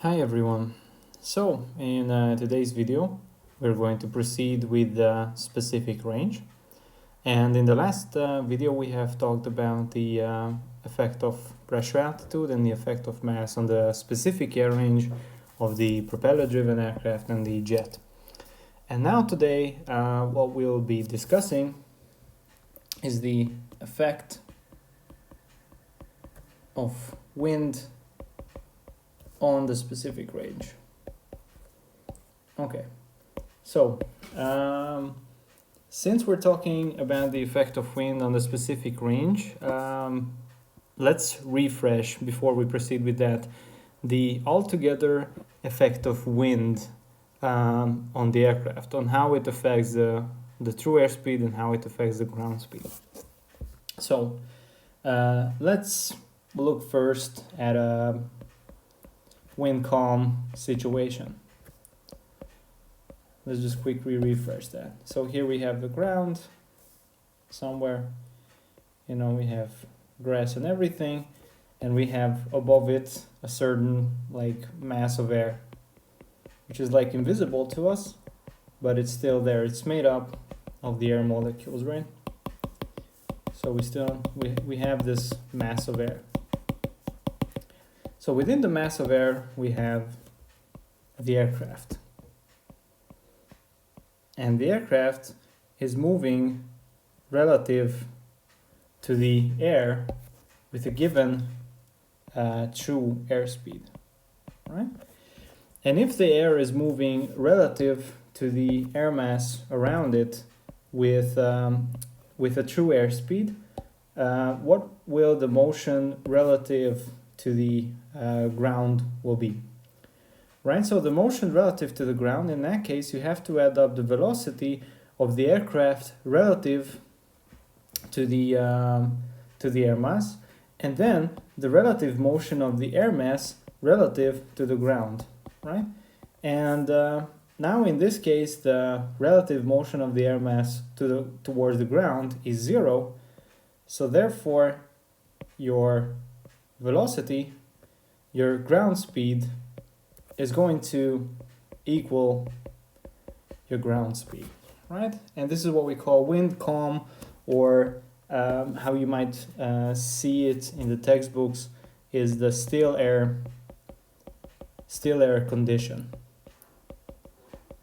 Hi everyone. So in today's video we're going to proceed with the specific range, and in the last video we have talked about the effect of pressure altitude and the effect of mass on the specific air range of the propeller driven aircraft and the jet. And now today what we'll be discussing is the effect of wind on the specific range. Okay, so since we're talking about the effect of wind on the specific range, let's refresh before we proceed with that the altogether effect of wind on the aircraft, on how it affects the true airspeed and how it affects the ground speed. So let's look first at a wind calm situation. Let's just quickly refresh that. So here we have the ground somewhere, we have grass and everything, and we have above it a certain mass of air, which is invisible to us, but it's still there. It's made up of the air molecules, right? So we have this mass of air. So within the mass of air, we have the aircraft. And the aircraft is moving relative to the air with a given true airspeed, right? And if the air is moving relative to the air mass around it with a true airspeed, what will the motion relative to the ground will be, right? So the motion relative to the ground, in that case, you have to add up the velocity of the aircraft relative to the air mass, and then the relative motion of the air mass relative to the ground, right? And now in this case, the relative motion of the air mass towards the ground is 0. So therefore, your velocity, your ground speed, is going to equal your ground speed, right? And this is what we call wind calm, or how you might see it in the textbooks is the still air condition,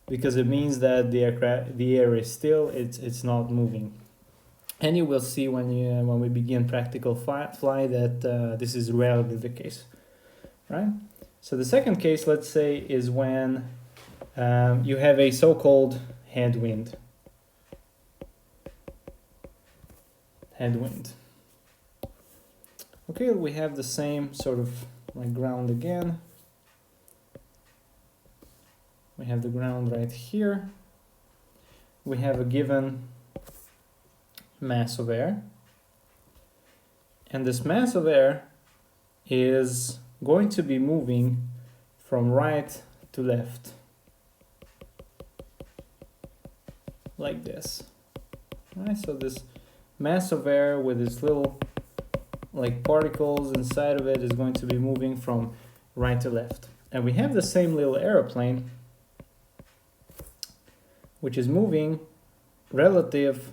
because it means that the air is still, it's not moving. And you will see when we begin practical fly that this is rarely the case, right? So the second case, let's say, is when you have a so-called headwind. Okay, we have the same sort of ground again. We have the ground right here. We have a given mass of air, and this mass of air is going to be moving from right to left like this, right? So this mass of air with its little particles inside of it is going to be moving from right to left, and we have the same little airplane which is moving relative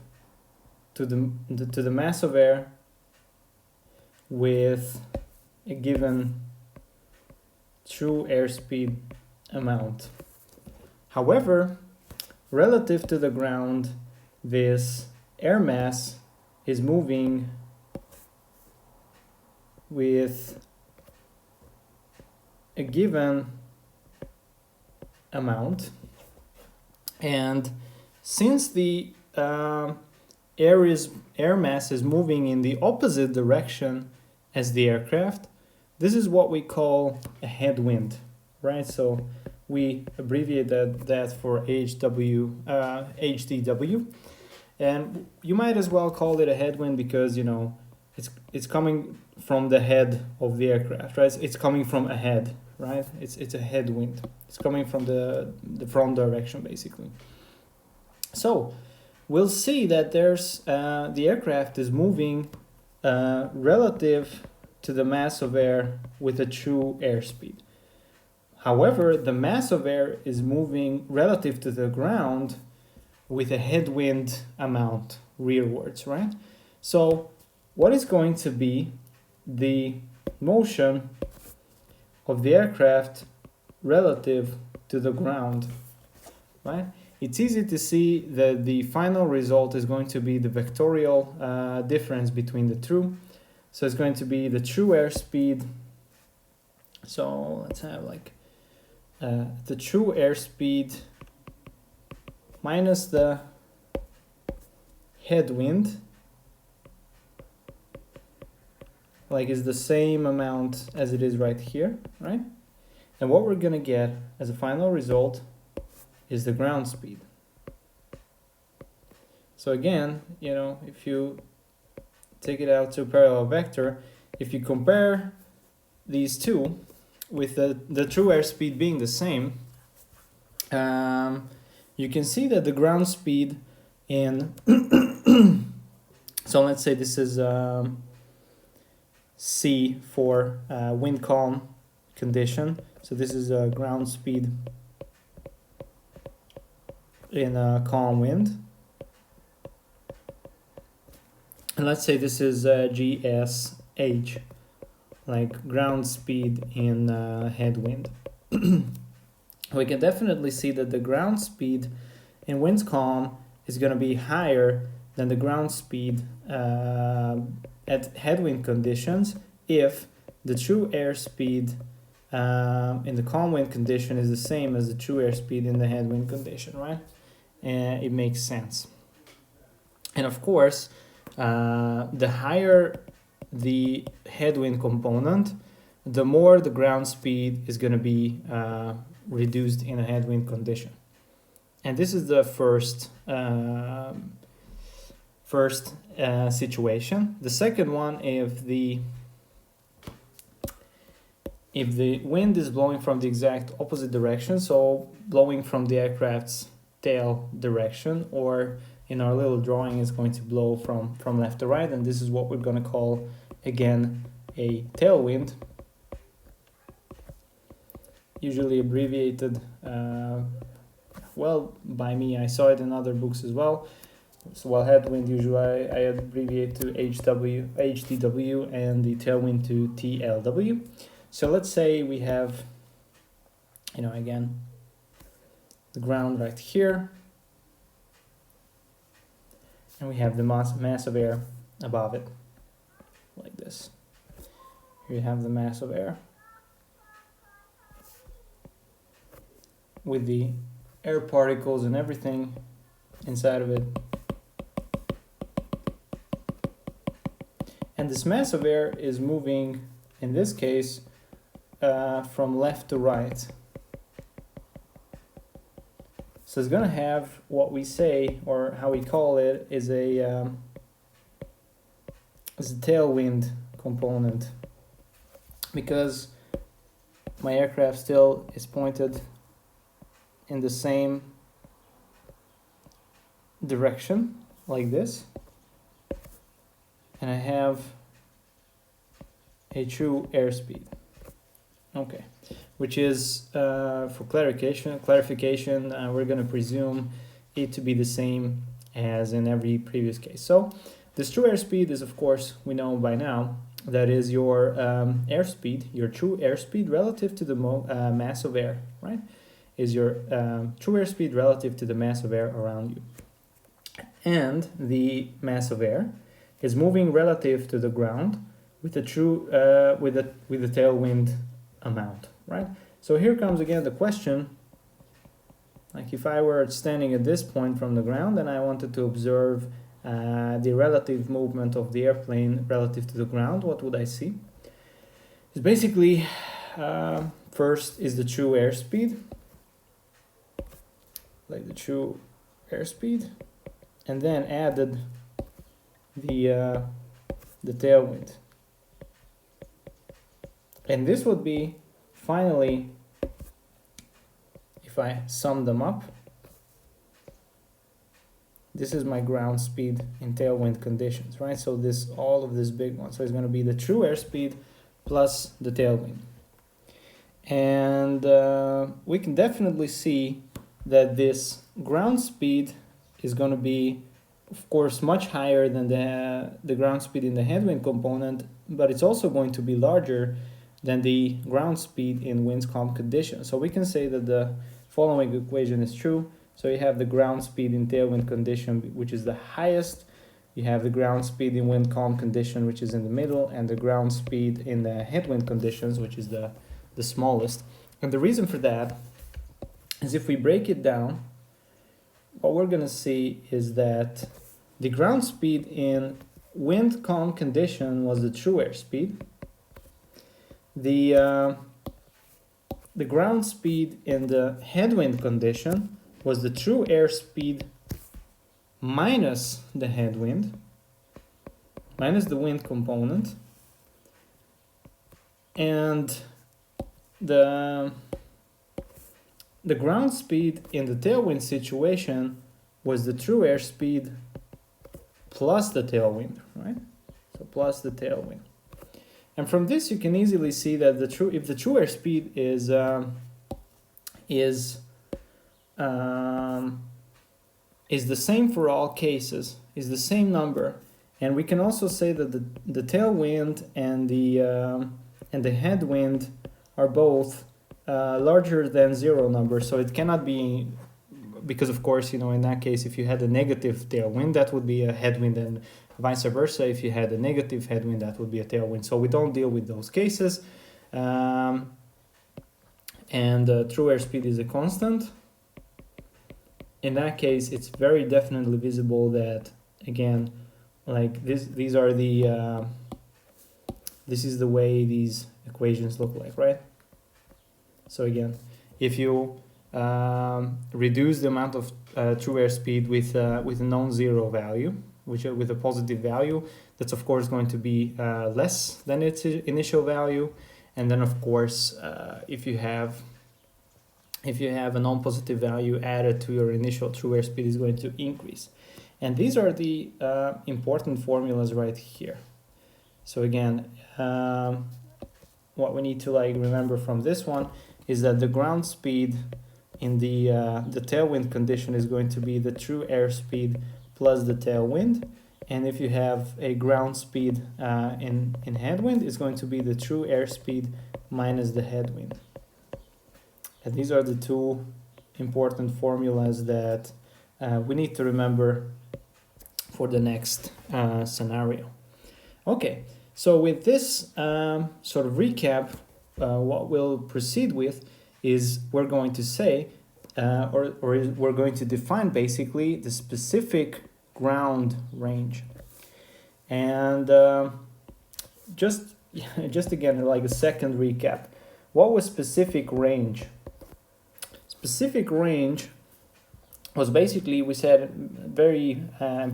to the mass of air with a given true airspeed amount. However, relative to the ground, this air mass is moving with a given amount, and since the air mass is moving in the opposite direction as the aircraft, this is what we call a headwind, right? So we abbreviate that for HDW, and you might as well call it a headwind because it's coming from the head of the aircraft, right? It's coming from ahead, right? It's a headwind. It's coming from the front direction, basically. So we'll see that there's the aircraft is moving relative to the mass of air with a true airspeed. However, the mass of air is moving relative to the ground with a headwind amount rearwards, right? So what is going to be the motion of the aircraft relative to the ground, right? It's easy to see that the final result is going to be the vectorial difference between the two. So it's going to be the true airspeed. So let's have like the true airspeed minus the headwind, like is the same amount as it is right here, right? And what we're gonna get as a final result is the ground speed. So again, you know, if you take it out to a parallel vector, if you compare these two with the true airspeed being the same, you can see that the ground speed in so let's say this is C for wind calm condition. So this is a ground speed in a calm wind. And let's say this is GSH, like ground speed in headwind. We can definitely see that the ground speed in winds calm is going to be higher than the ground speed at headwind conditions if the true airspeed in the calm wind condition is the same as the true airspeed in the headwind condition, right? And it makes sense. And of course, the higher the headwind component, the more the ground speed is going to be reduced in a headwind condition. And this is the first situation. The second one, if the wind is blowing from the exact opposite direction, so blowing from the aircraft's tail direction, or in our little drawing is going to blow from left to right, and this is what we're going to call again a tailwind, usually abbreviated well by me. I saw it in other books as well. So while headwind usually I abbreviate to HDW and the tailwind to TLW. So let's say we have, you know, again, the ground right here, and we have the mass of air above it, like this. Here you have the mass of air with the air particles and everything inside of it. And this mass of air is moving, in this case, from left to right. So it's going to have what we say, or how we call it, is a tailwind component, because my aircraft still is pointed in the same direction, like this, and I have a true airspeed. Okay, which is for clarification, we're going to presume it to be the same as in every previous case. So this true airspeed is, of course, we know by now, that is your airspeed, your true airspeed relative to the mass of air, right? Is your true airspeed relative to the mass of air around you. And the mass of air is moving relative to the ground with the true with the tailwind amount, right? So here comes again the question, like if I were standing at this point from the ground and I wanted to observe the relative movement of the airplane relative to the ground, what would I see? It's basically first is the true airspeed, like the true airspeed, and then added the tailwind. And this would be, finally, if I sum them up, this is my ground speed in tailwind conditions, right? So this, all of this big one. So it's going to be the true airspeed plus the tailwind. And And we can definitely see that this ground speed is going to be, of course, much higher than the ground speed in the headwind component, but it's also going to be larger than the ground speed in wind calm conditions. So we can say that the following equation is true. So you have the ground speed in tailwind condition, which is the highest. You have the ground speed in wind calm condition, which is in the middle, and the ground speed in the headwind conditions, which is the smallest. And the reason for that is, if we break it down, what we're going to see is that the ground speed in wind calm condition was the true airspeed. The ground speed in the headwind condition was the true airspeed minus the headwind, minus the wind component, and the ground speed in the tailwind situation was the true airspeed plus the tailwind, right? So plus the tailwind. And from this, you can easily see that if the true airspeed is the same for all cases, is the same number, and we can also say that the tailwind and the headwind are both larger than zero numbers. So it cannot be, because of course, in that case, if you had a negative tailwind, that would be a headwind, and vice versa. If you had a negative headwind, that would be a tailwind. So we don't deal with those cases. And true airspeed is a constant. In that case, it's very definitely visible that, again, like these are the this is the way these equations look like, right? So again, if you reduce the amount of true airspeed with a non-zero value, with a positive value, that's of course going to be less than its initial value. And then of course, if you have a non-positive value added to your initial true airspeed, is going to increase. And these are the important formulas right here. So again, what we need to remember from this one is that the ground speed in the tailwind condition is going to be the true airspeed plus the tailwind, and if you have a ground speed in headwind, it's going to be the true airspeed minus the headwind. And these are the two important formulas that we need to remember for the next scenario. Okay, so with this sort of recap, what we'll proceed with is we're going to say, or we're going to define basically the specific ground range. And just again, like a second recap, what was specific range? Specific range was basically, we said very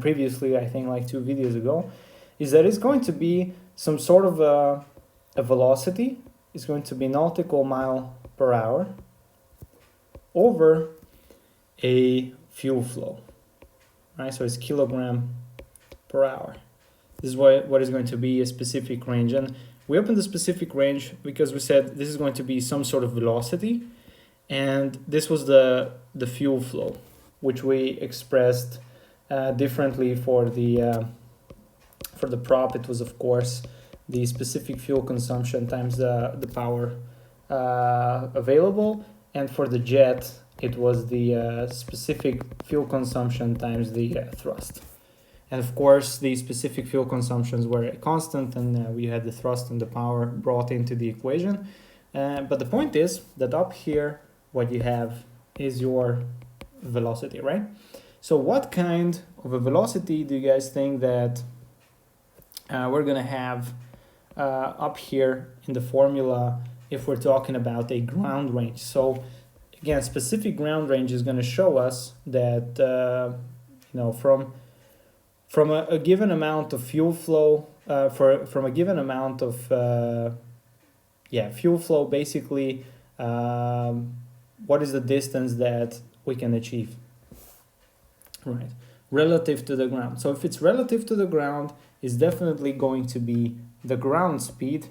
previously, I think like 2 videos ago, is that it's going to be some sort of a velocity. It's going to be nautical mile per hour over a fuel flow, right? So it's kilogram per hour. This is what is going to be a specific range. And we opened the specific range because we said this is going to be some sort of velocity, and this was the fuel flow, which we expressed differently for the prop. It was of course the specific fuel consumption times the power available, and for the jet it was the specific fuel consumption times the thrust. And of course the specific fuel consumptions were constant, and we had the thrust and the power brought into the equation. But the point is that up here what you have is your velocity, right? So what kind of a velocity do you guys think that we're gonna have up here in the formula if we're talking about a ground range? So again, specific ground range is going to show us that from a given amount of fuel flow, from a given amount of fuel flow, basically what is the distance that we can achieve, right, relative to the ground. So if it's relative to the ground, it's definitely going to be the ground speed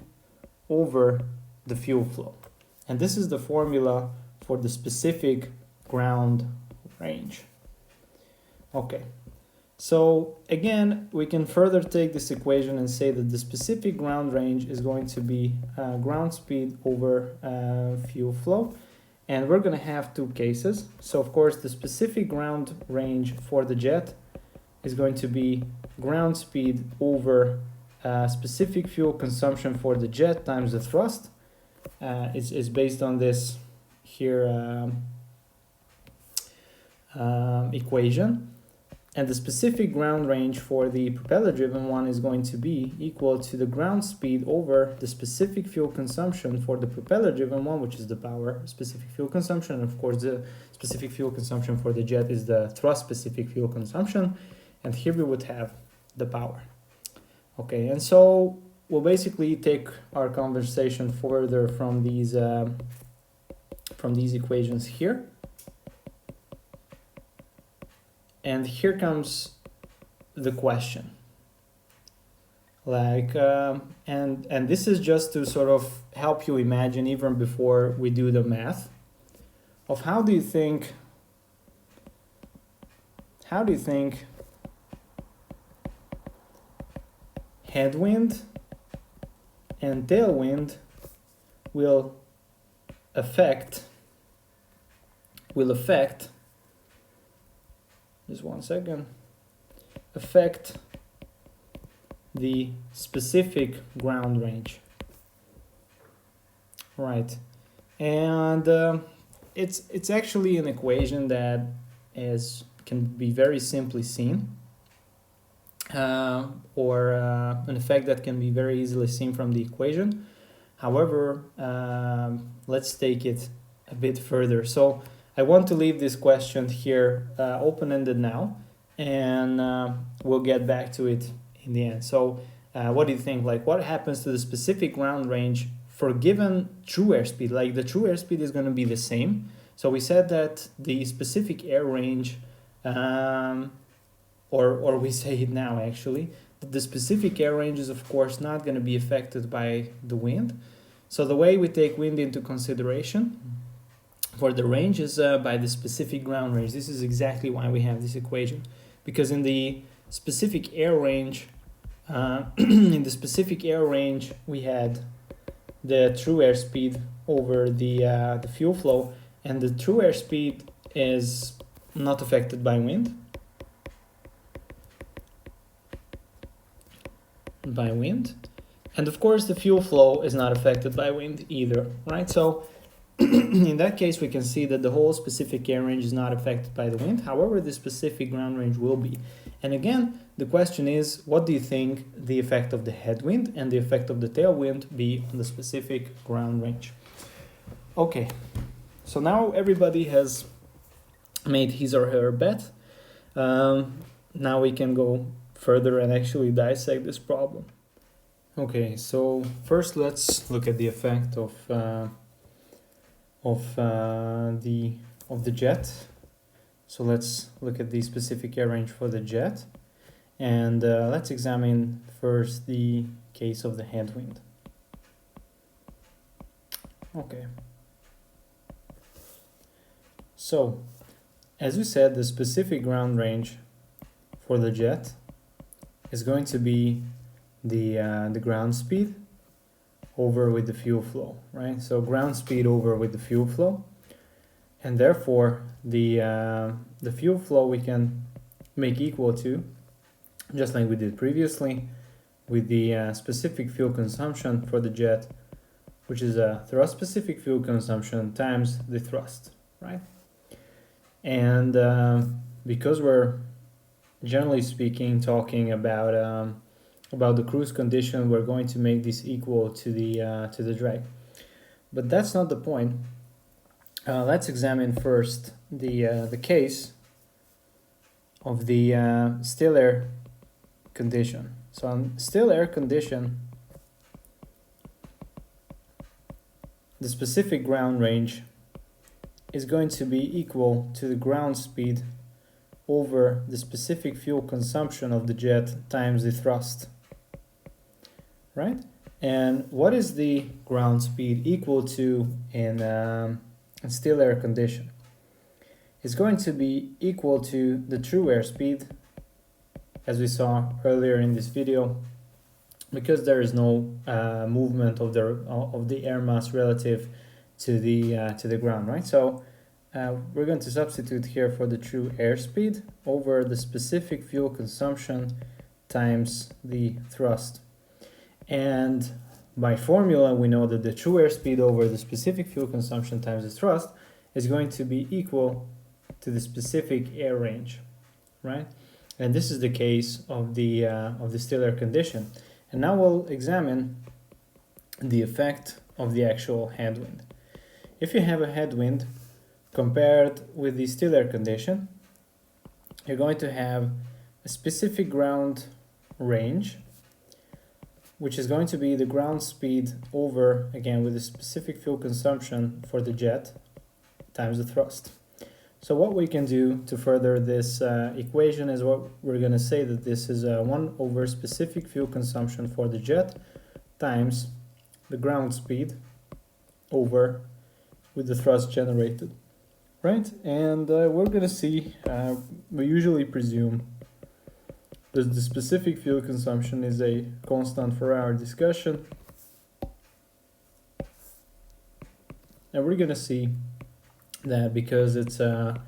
over the fuel flow. And this is the formula for the specific ground range. Okay, so again, we can further take this equation and say that the specific ground range is going to be ground speed over fuel flow. And we're going to have two cases. So of course, the specific ground range for the jet is going to be ground speed over specific fuel consumption for the jet times the thrust. It's based on this here equation. And the specific ground range for the propeller-driven one is going to be equal to the ground speed over the specific fuel consumption for the propeller-driven one, which is the power specific fuel consumption. And of course, the specific fuel consumption for the jet is the thrust-specific fuel consumption. And here we would have the power. Okay, and so we'll basically take our conversation further from these equations here. And here comes the question. Like, and this is just to sort of help you imagine even before we do the math of how do you think headwind and tailwind will affect just one second, affect the specific ground range, right? And it's actually an equation that can be very simply seen, or an effect that can be very easily seen from the equation. However, let's take it a bit further. So I want to leave this question here open-ended now, and we'll get back to it in the end. So what do you think? Like, what happens to the specific ground range for given true airspeed? Like, the true airspeed is going to be the same. So we said that the specific air range, or we say it now actually, that the specific air range is of course not going to be affected by the wind. So the way we take wind into consideration for the range is by the specific ground range. This is exactly why we have this equation, because in the specific air range, we had the true airspeed over the fuel flow, and the true airspeed is not affected by wind. And of course, the fuel flow is not affected by wind either, right? So in that case, we can see that the whole specific air range is not affected by the wind. However, the specific ground range will be. And again, the question is, what do you think the effect of the headwind and the effect of the tailwind be on the specific ground range? Okay, so now everybody has made his or her bet. Now we can go further and actually dissect this problem. Okay, so first let's look at the effect of the jet. So let's look at the specific air range for the jet, and let's examine first the case of the headwind. Okay. So, as we said, the specific ground range for the jet is going to be the ground speed over with the fuel flow, right? So ground speed over with the fuel flow, and therefore the fuel flow we can make equal to, just like we did previously, with the specific fuel consumption for the jet, which is a thrust specific fuel consumption times the thrust, right? And because we're generally speaking talking about the cruise condition, we're going to make this equal to the drag. But that's not the point. Let's examine first the case of the still air condition. So on still air condition, the specific ground range is going to be equal to the ground speed over the specific fuel consumption of the jet times the thrust, right? And what is the ground speed equal to in still air condition? It's going to be equal to the true airspeed, as we saw earlier in this video, because there is no movement of the air mass relative to the ground, right? So we're going to substitute here for the true airspeed over the specific fuel consumption times the thrust. And by formula, we know that the true airspeed over the specific fuel consumption times the thrust is going to be equal to the specific air range, right? And this is the case of the still air condition. And now we'll examine the effect of the actual headwind. If you have a headwind compared with the still air condition, you're going to have a specific ground range, which is going to be the ground speed over, again, with the specific fuel consumption for the jet times the thrust. So what we can do to further this equation is what we're going to say that this is 1 over specific fuel consumption for the jet times the ground speed over with the thrust generated, right? And we're going to see, we usually presume that the specific fuel consumption is a constant for our discussion. And we're going to see that because it's a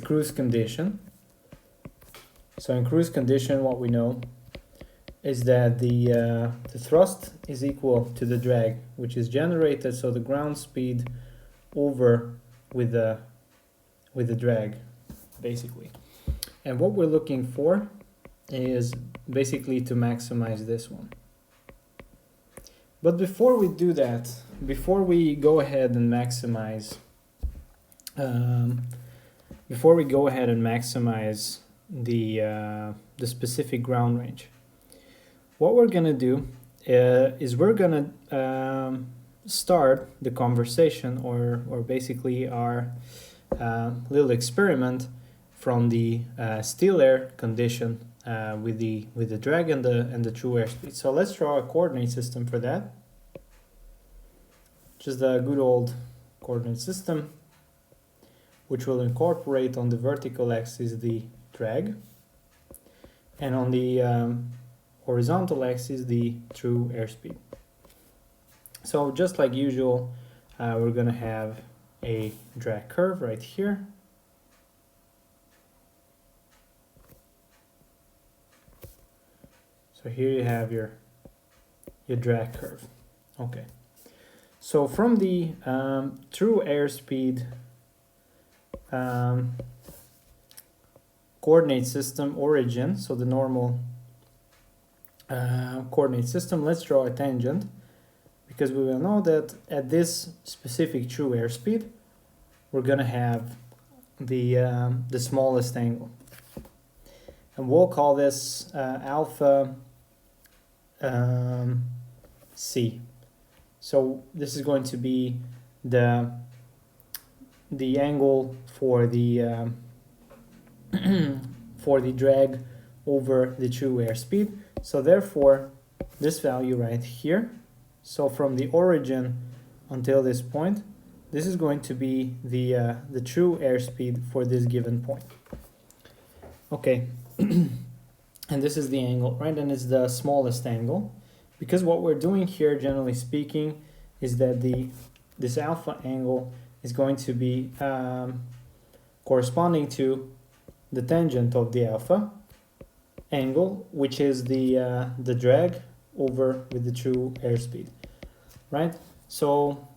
cruise condition. So in cruise condition, what we know is that the thrust is equal to the drag, which is generated, so the ground speed over with the drag, basically. And what we're looking for is basically to maximize this one. But before we do that, before we go ahead and maximize the specific ground range, what we're gonna do is we're gonna start the conversation or basically our little experiment from the still air condition with the drag and the true airspeed. So let's draw a coordinate system for that. Just a good old coordinate system, which will incorporate on the vertical axis the drag, and on the horizontal axis the true airspeed. So just like usual, we're gonna have a drag curve right here. So here you have your drag curve. Okay. So from the true airspeed coordinate system origin, so the normal coordinate system, let's draw a tangent, because we will know that at this specific true airspeed, we're gonna have the smallest angle, and we'll call this alpha c. So this is going to be the angle for the for the drag over the true airspeed. So therefore, this value right here, so from the origin until this point, this is going to be the true airspeed for this given point. Okay, and this is the angle, right? And it's the smallest angle, because what we're doing here, generally speaking, is that this alpha angle is going to be corresponding to the tangent of the alpha angle, which is the drag over with the true airspeed, right? So,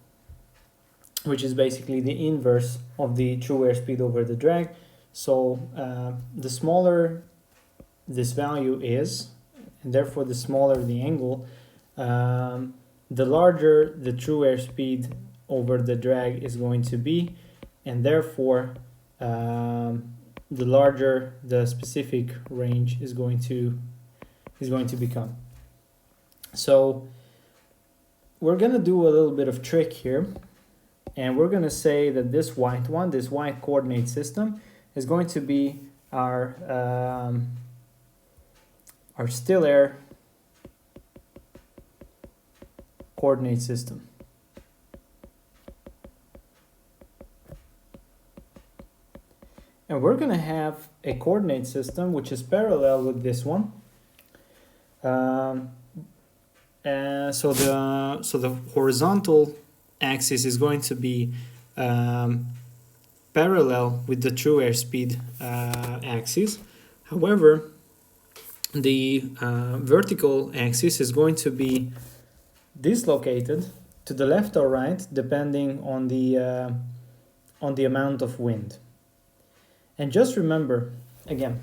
which is basically the inverse of the true airspeed over the drag. So the smaller this value is, and therefore the smaller the angle, the larger the true airspeed over the drag is going to be, and therefore the larger the specific range is going to become. So we're gonna do a little bit of trick here, and we're gonna say that this white coordinate system is going to be our still air coordinate system. And we're going to have a coordinate system which is parallel with this one. So the horizontal axis is going to be parallel with the true airspeed axis. However, the vertical axis is going to be dislocated to the left or right depending on the amount of wind. And just remember, again,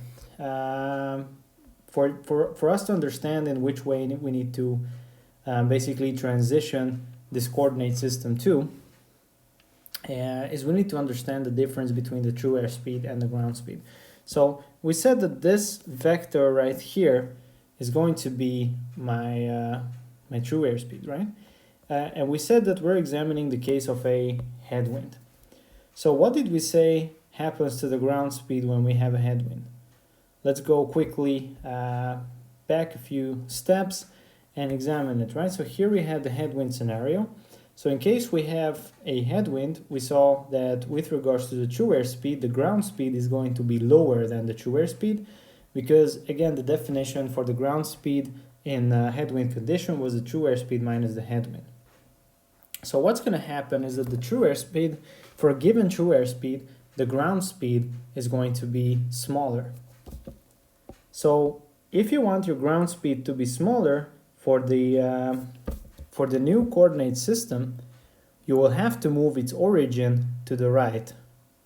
for us to understand in which way we need to basically transition this coordinate system to, is we need to understand the difference between the true airspeed and the ground speed. So we said that this vector right here is going to be my my true airspeed, right? And we said that we're examining the case of a headwind. So what did we say happens to the ground speed when we have a headwind? Let's go quickly back a few steps and examine it, right? So here we had the headwind scenario. So in case we have a headwind, we saw that with regards to the true airspeed, the ground speed is going to be lower than the true airspeed because, again, the definition for the ground speed in headwind condition was the true airspeed minus the headwind. So what's going to happen is that the true airspeed, for a given true airspeed, the ground speed is going to be smaller. So if you want your ground speed to be smaller for the new coordinate system, you will have to move its origin to the right,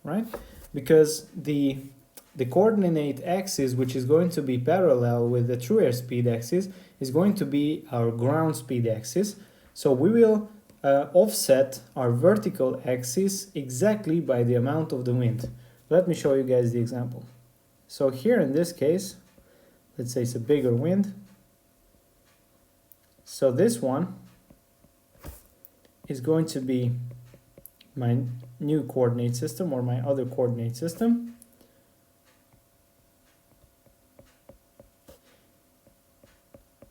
right? Because the coordinate axis, which is going to be parallel with the true airspeed axis, is going to be our ground speed axis. So we will offset our vertical axis exactly by the amount of the wind. Let me show you guys the example. So here in this case, let's say it's a bigger wind. So this one is going to be my new coordinate system or my other coordinate system.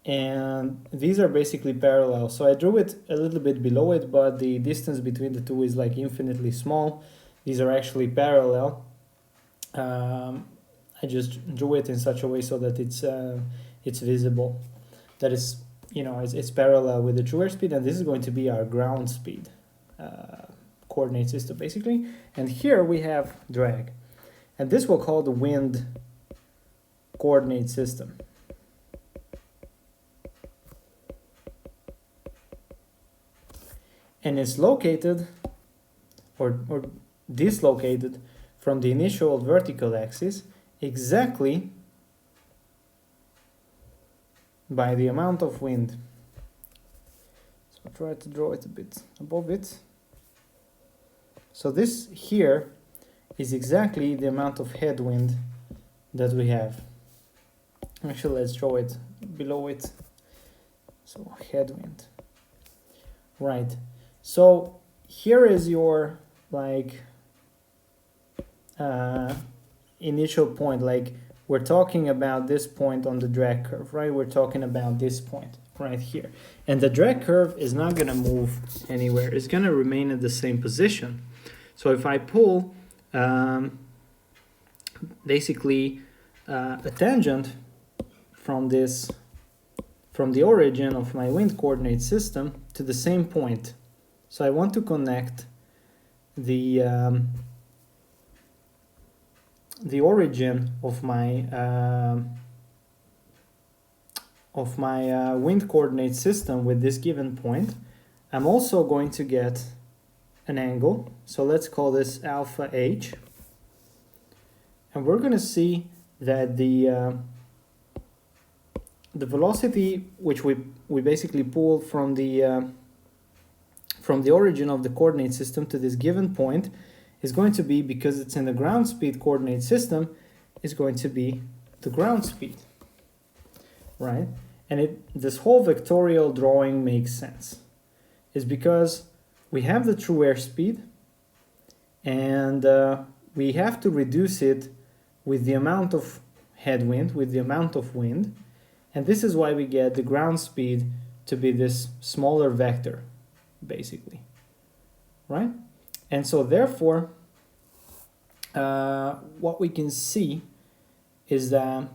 And these are basically parallel. So I drew it a little bit below it, but the distance between the two is like infinitely small. These are actually parallel. I just drew it in such a way so that it's visible. That is, it's parallel with the true airspeed, and this is going to be our ground speed coordinate system basically. And here we have drag, and this we'll call the wind coordinate system. And it's located or dislocated from the initial vertical axis exactly by the amount of wind. So I'll try to draw it a bit above it. So this here is exactly the amount of headwind that we have. Actually, let's draw it below it. So headwind. Right. So here is your initial point. Like we're talking about this point on the drag curve, right? We're talking about this point right here. And the drag curve is not going to move anywhere. It's going to remain in the same position. So if I pull basically a tangent from the origin of my wind coordinate system to the same point. So I want to connect the origin of my wind coordinate system with this given point. I'm also going to get an angle. So let's call this alpha h. And we're going to see that the velocity which we basically pull from the origin of the coordinate system to this given point is going to be, because it's in the ground speed coordinate system, is going to be the ground speed, right? And this whole vectorial drawing makes sense. Is because we have the true airspeed and we have to reduce it with the amount of headwind, with the amount of wind. And this is why we get the ground speed to be this smaller vector, basically, right? And so therefore, what we can see is that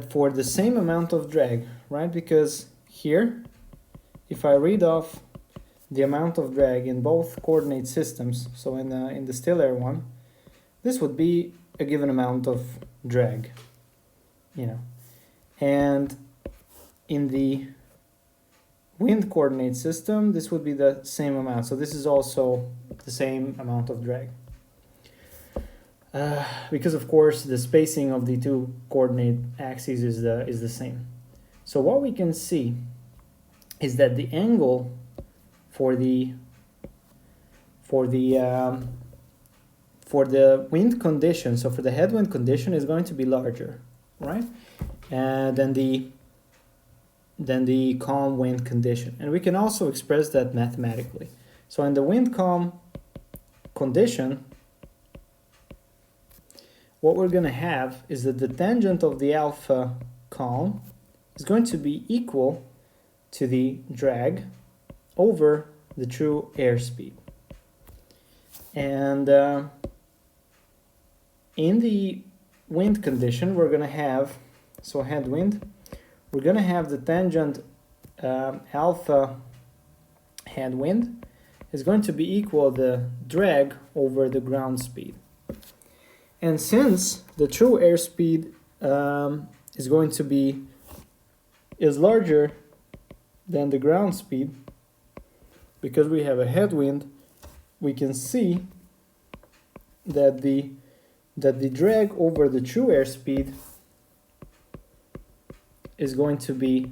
for the same amount of drag, right? Because here, if I read off the amount of drag in both coordinate systems, so in the still air one, this would be a given amount of drag, you know, and in the wind coordinate system, this would be the same amount. So this is also the same amount of drag. Because of course the spacing of the two coordinate axes is the same. So what we can see is that the angle for the wind condition, so for the headwind condition, is going to be larger, right? Than the calm wind condition. And we can also express that mathematically. So in the wind calm condition, what we're going to have is that the tangent of the alpha calm is going to be equal to the drag over the true airspeed. And in the wind condition, we're going to have, so headwind, we're going to have the tangent alpha headwind is going to be equal the drag over the ground speed. And since the true airspeed is larger than the ground speed, because we have a headwind, we can see that the drag over the true airspeed is going to be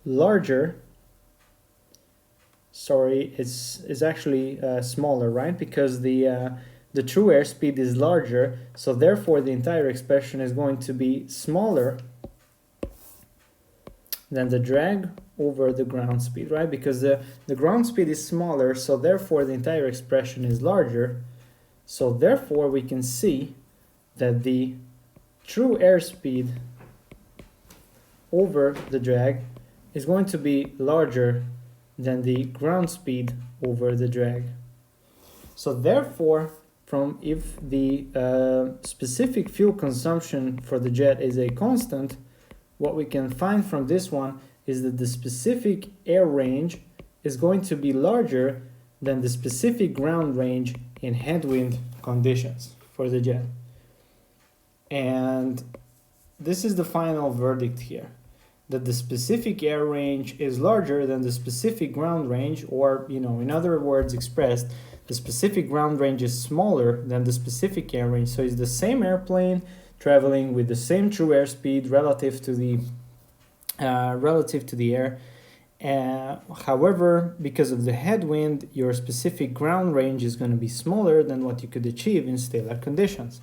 larger. Sorry, it's actually smaller, right? Because the true airspeed is larger, so therefore the entire expression is going to be smaller than the drag over the ground speed, right? Because the ground speed is smaller, so therefore the entire expression is larger. So therefore we can see that the true airspeed over the drag is going to be larger than the ground speed over the drag. So therefore, if the specific fuel consumption for the jet is a constant, what we can find from this one is that the specific air range is going to be larger than the specific ground range in headwind conditions for the jet. And this is the final verdict here, that the specific air range is larger than the specific ground range, or, in other words expressed, the specific ground range is smaller than the specific air range. So it's the same airplane traveling with the same true airspeed relative to the air. However, because of the headwind, your specific ground range is going to be smaller than what you could achieve in stellar conditions.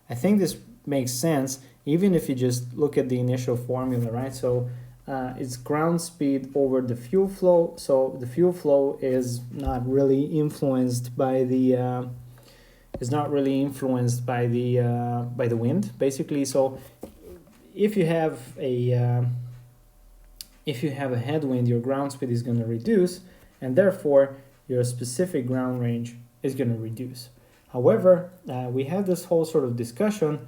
I think this makes sense, even if you just look at the initial formula, right? So it's ground speed over the fuel flow. So the fuel flow is not really influenced by the wind, basically. So if you have a headwind, your ground speed is going to reduce, and therefore your specific ground range is going to reduce. However, we had this whole sort of discussion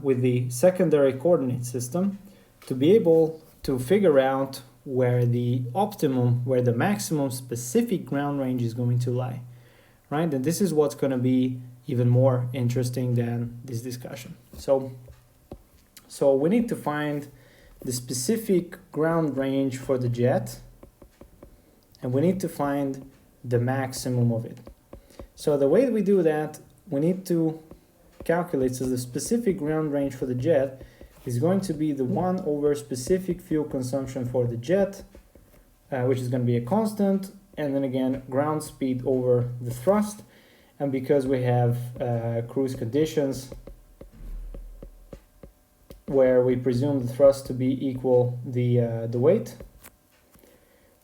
with the secondary coordinate system to be able to figure out where the maximum specific ground range is going to lie, right? And this is what's going to be even more interesting than this discussion. So we need to find the specific ground range for the jet, and we need to find the maximum of it. So the way we do that, we need to calculate, so the specific ground range for the jet is going to be the 1 over specific fuel consumption for the jet, which is going to be a constant, and then again ground speed over the thrust. And because we have cruise conditions where we presume the thrust to be equal the weight,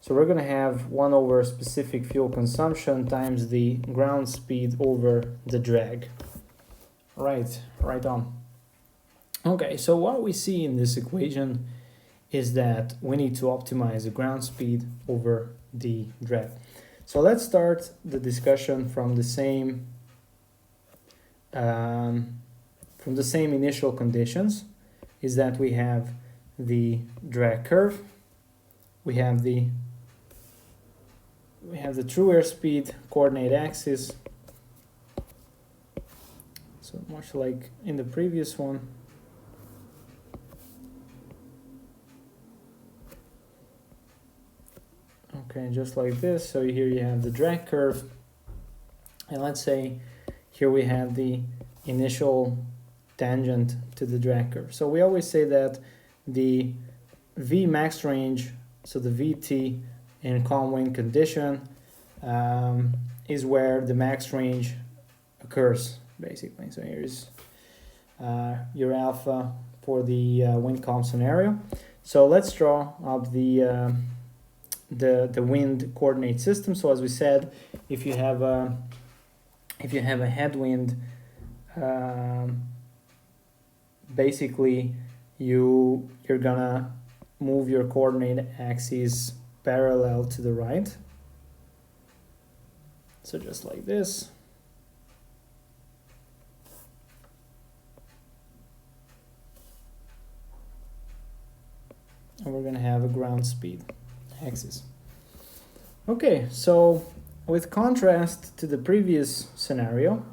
so we're going to have 1 over specific fuel consumption times the ground speed over the drag. Right on. Okay, so what we see in this equation is that we need to optimize the ground speed over the drag. So let's start the discussion from the same initial conditions. Is that we have the drag curve, we have the true airspeed coordinate axis, so much like in the previous one. Okay, just like this. So here you have the drag curve, and let's say here we have the initial tangent to the drag curve. So we always say that the V max range, so the VT in calm wind condition, is where the max range occurs, basically. So here's your alpha for the wind calm scenario. So let's draw up the wind coordinate system. So as we said, if you have a headwind, basically you're gonna move your coordinate axis parallel to the right. So just like this. And we're gonna have a ground speed axis. Okay, so with contrast to the previous scenario,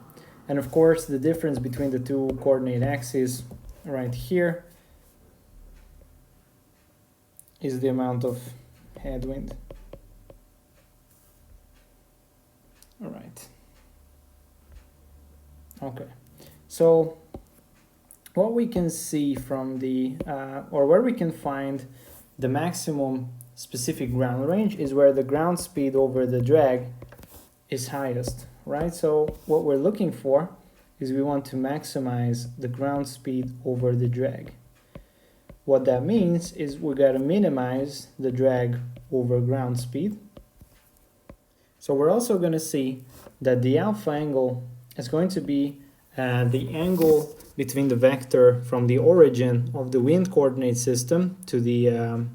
and of course the difference between the two coordinate axes right here is the amount of headwind. All right. Okay, so what we can see from the, or where we can find the maximum specific ground range is where the ground speed over the drag is highest, right? So what we're looking for is we want to maximize the ground speed over the drag. What that means is we got to minimize the drag over ground speed. So we're also going to see that the alpha angle is going to be the angle between the vector from the origin of the wind coordinate system to the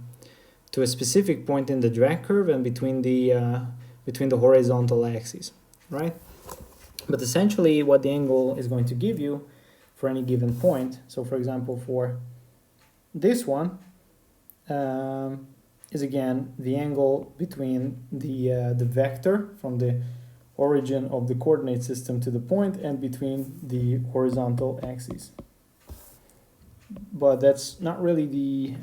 to a specific point in the drag curve and between the horizontal axes, right? But essentially what the angle is going to give you for any given point, so for example for this one, is again the angle between the vector from the origin of the coordinate system to the point and between the horizontal axes. But that's not really the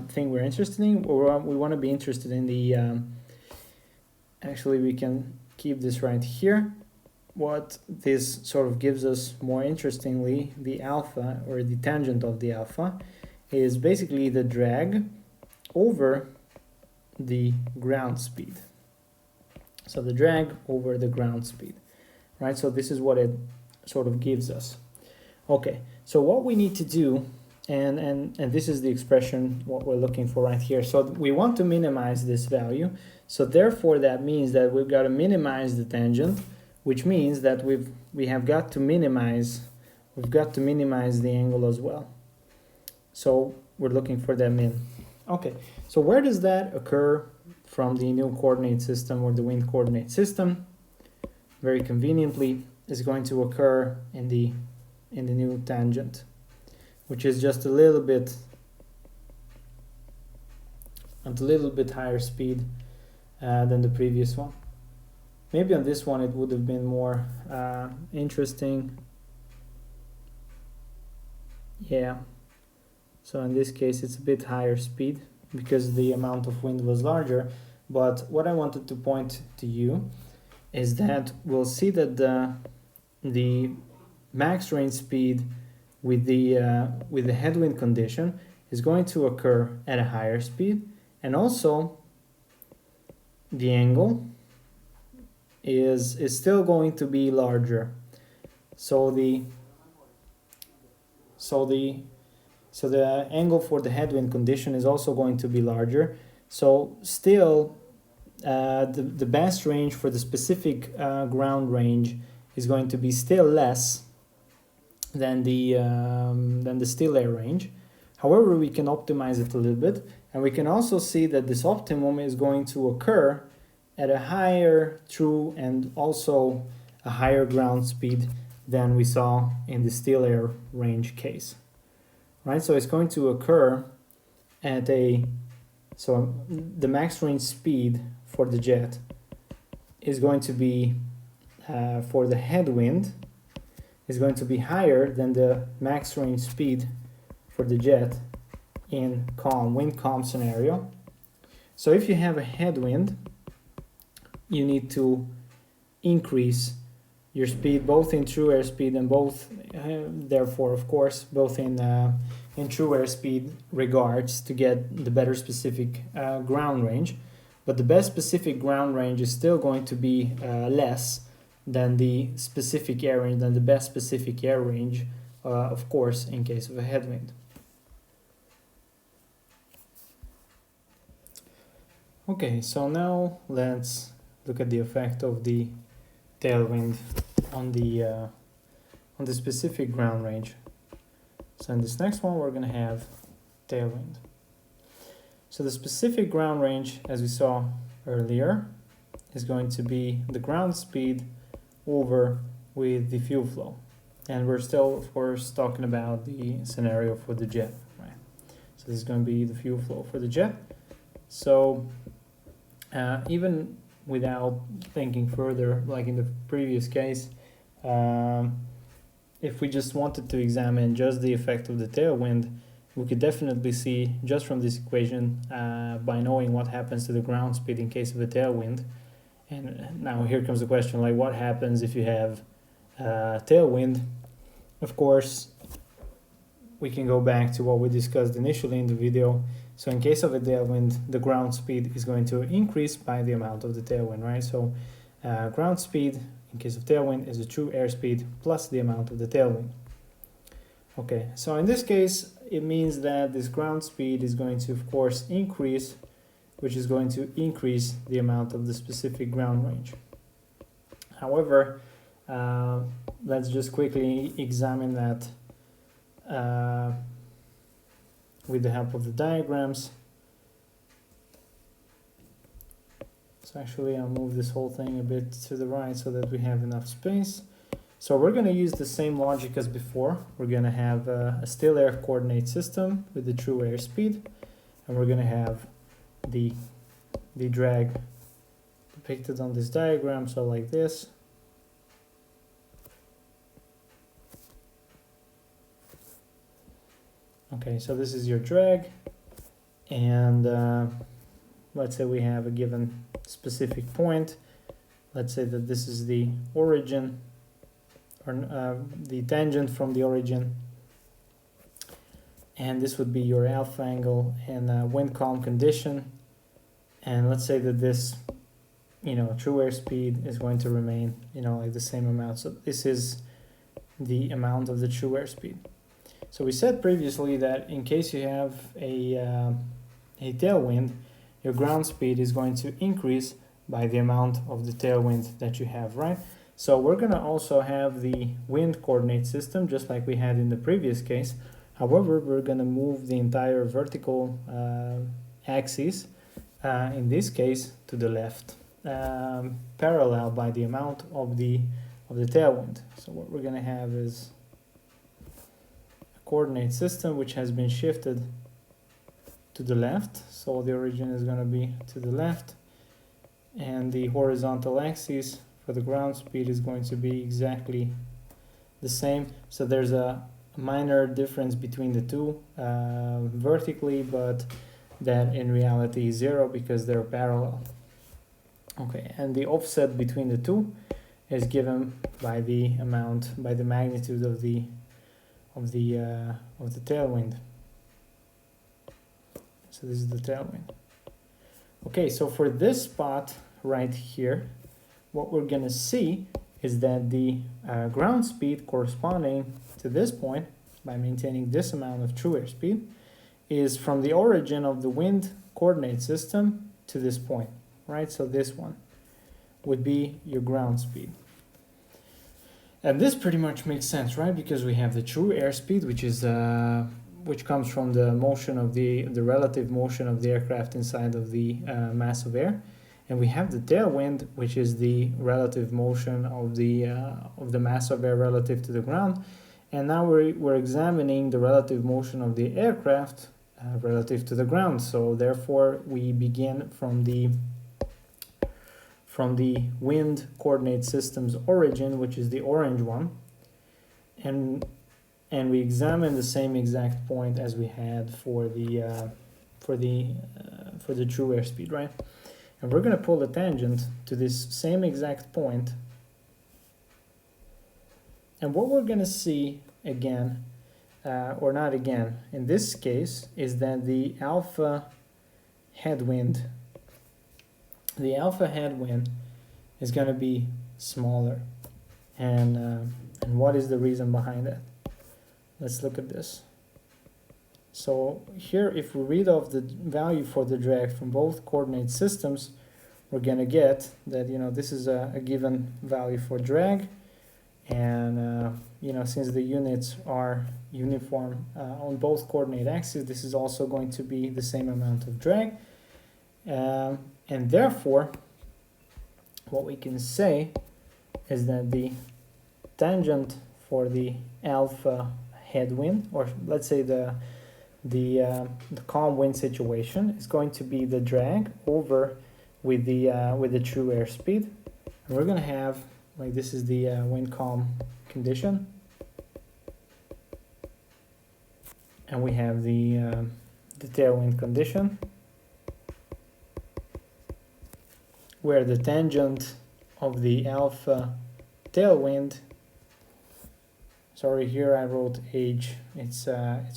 thing we're interested in. We want to be interested in the, actually we can keep this right here. What this sort of gives us more interestingly, the alpha or the tangent of the alpha is basically the drag over the ground speed. So the drag over the ground speed, right? So this is what it sort of gives us. Okay, so what we need to do, and this is the expression what we're looking for right here. So we want to minimize this value. So therefore that means that we've got to minimize the tangent, which means that we have got to minimize the angle as well. So we're looking for that min. Okay, so where does that occur from the new coordinate system or the wind coordinate system? Very conveniently is going to occur in the new tangent, which is just a little bit higher speed than the previous one. Maybe on this one it would have been more interesting. Yeah, so in this case it's a bit higher speed because the amount of wind was larger. But what I wanted to point to you is that we'll see that the max range speed with the headwind condition is going to occur at a higher speed, and also the angle is still going to be larger. So the angle for the headwind condition is also going to be larger. So still the best range for the specific ground range is going to be still less than the still air range, However, we can optimize it a little bit, and we can also see that this optimum is going to occur at a higher true and also a higher ground speed than we saw in the still air range case, right? So it's going to occur at so the max range speed for the jet is going to be, for the headwind, is going to be higher than the max range speed for the jet in wind calm scenario. So if you have a headwind, you need to increase your speed both in true airspeed and both, therefore, of course, both in true airspeed regards to get the better specific ground range. But the best specific ground range is still going to be less than the specific air range, than the best specific air range, of course, in case of a headwind. Okay, so now let's look at the effect of the tailwind on the specific ground range. So in this next one, we're going to have tailwind. So the specific ground range, as we saw earlier, is going to be the ground speed over with the fuel flow. And we're still, of course, talking about the scenario for the jet, right? So this is going to be the fuel flow for the jet. So even without thinking further, like in the previous case, if we just wanted to examine just the effect of the tailwind, we could definitely see just from this equation, by knowing what happens to the ground speed in case of a tailwind. And now here comes the question, like what happens if you have tailwind? Of course, we can go back to what we discussed initially in the video. So in case of a tailwind, the ground speed is going to increase by the amount of the tailwind, right? So ground speed in case of tailwind is the true airspeed plus the amount of the tailwind. Okay, so in this case, it means that this ground speed is going to, of course, increase, which is going to increase the amount of the specific ground range. However, let's just quickly examine that with the help of the diagrams. So actually I'll move this whole thing a bit to the right so that we have enough space. So we're going to use the same logic as before. We're going to have a still air coordinate system with the true airspeed, and we're going to have the drag depicted on this diagram, so like this. Okay, so this is your drag, and let's say we have a given specific point. Let's say that this is the origin, or the tangent from the origin, and this would be your alpha angle and wind calm condition. And let's say that this, true airspeed is going to remain, like the same amount. So this is the amount of the true airspeed. So we said previously that in case you have a tailwind, your ground speed is going to increase by the amount of the tailwind that you have, right? So we're going to also have the wind coordinate system, just like we had in the previous case. However, we're going to move the entire vertical axis, in this case, to the left, parallel by the amount of the tailwind. So what we're going to have is coordinate system which has been shifted to the left, so the origin is going to be to the left, and the horizontal axis for the ground speed is going to be exactly the same. So there's a minor difference between the two vertically, but that in reality is 0 because they're parallel. Okay, and the offset between the two is given by the amount, by the magnitude of the tailwind. So this is the tailwind. Okay, so for this spot right here, what we're gonna see is that the ground speed corresponding to this point, by maintaining this amount of true airspeed, is from the origin of the wind coordinate system to this point, right? So this one would be your ground speed. And this pretty much makes sense, right? Because we have the true airspeed, which is which comes from the motion of the relative motion of the aircraft inside of the mass of air, and we have the tailwind, which is the relative motion of the mass of air relative to the ground. And now we're examining the relative motion of the aircraft relative to the ground. So therefore, we begin from the wind coordinate system's origin, which is the orange one, and we examine the same exact point as we had for the true airspeed, right? And we're going to pull the tangent to this same exact point. And what we're going to see again, or not again, in this case, is that the alpha headwind is going to be smaller. And what is the reason behind that? Let's look at this. So here, if we read off the value for the drag from both coordinate systems, we're going to get that, this is a given value for drag. And, since the units are uniform on both coordinate axes, this is also going to be the same amount of drag. And therefore, what we can say is that the tangent for the alpha headwind, or let's say the calm wind situation, is going to be the drag over with the true airspeed. And we're going to have, like, this is the wind calm condition, and we have the tailwind condition, where the tangent of the alpha tailwind, sorry, here I wrote H, it's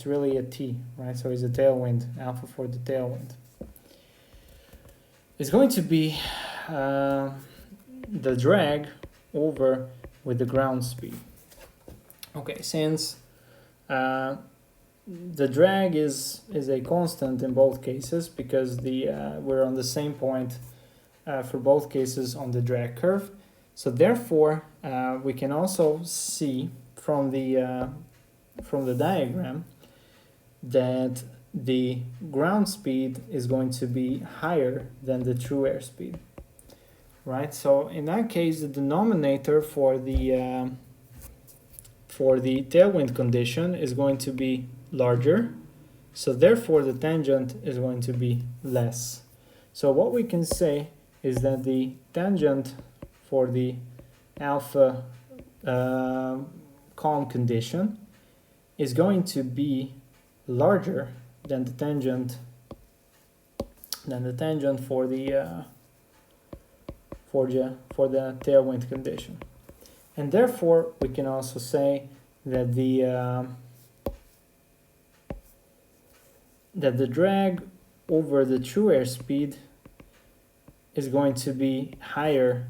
really a T, right? So it's a tailwind, alpha for the tailwind. It's going to be the drag over with the ground speed. Okay, since the drag is a constant in both cases, because we're on the same point for both cases on the drag curve. So therefore, we can also see from the diagram that the ground speed is going to be higher than the true airspeed, right? So in that case, the denominator for the tailwind condition is going to be larger, so therefore the tangent is going to be less. So what we can say is that the tangent for the alpha calm condition is going to be larger than the tangent for the tailwind condition. And therefore we can also say that the drag over the true airspeed is going to be higher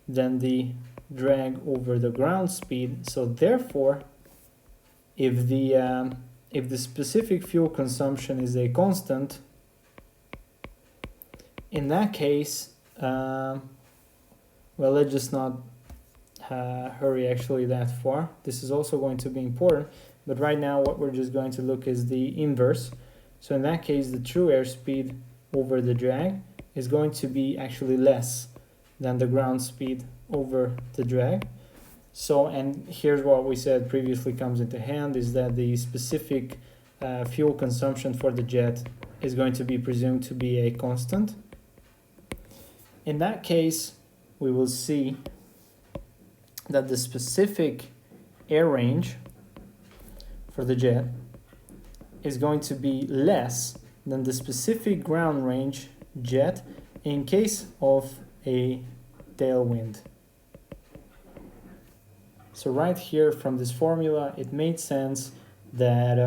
than the drag over the ground speed. So therefore, if the specific fuel consumption is a constant, in that case, well, let's just not hurry actually that far. This is also going to be important, but right now what we're just going to look is the inverse. So in that case, the true airspeed over the drag is going to be actually less than the ground speed over the drag. So, and here's what we said previously comes into hand, is that the specific fuel consumption for the jet is going to be presumed to be a constant. In that case, we will see that the specific air range for the jet is going to be less than the specific ground range jet in case of a tailwind. So right here from this formula, it made sense that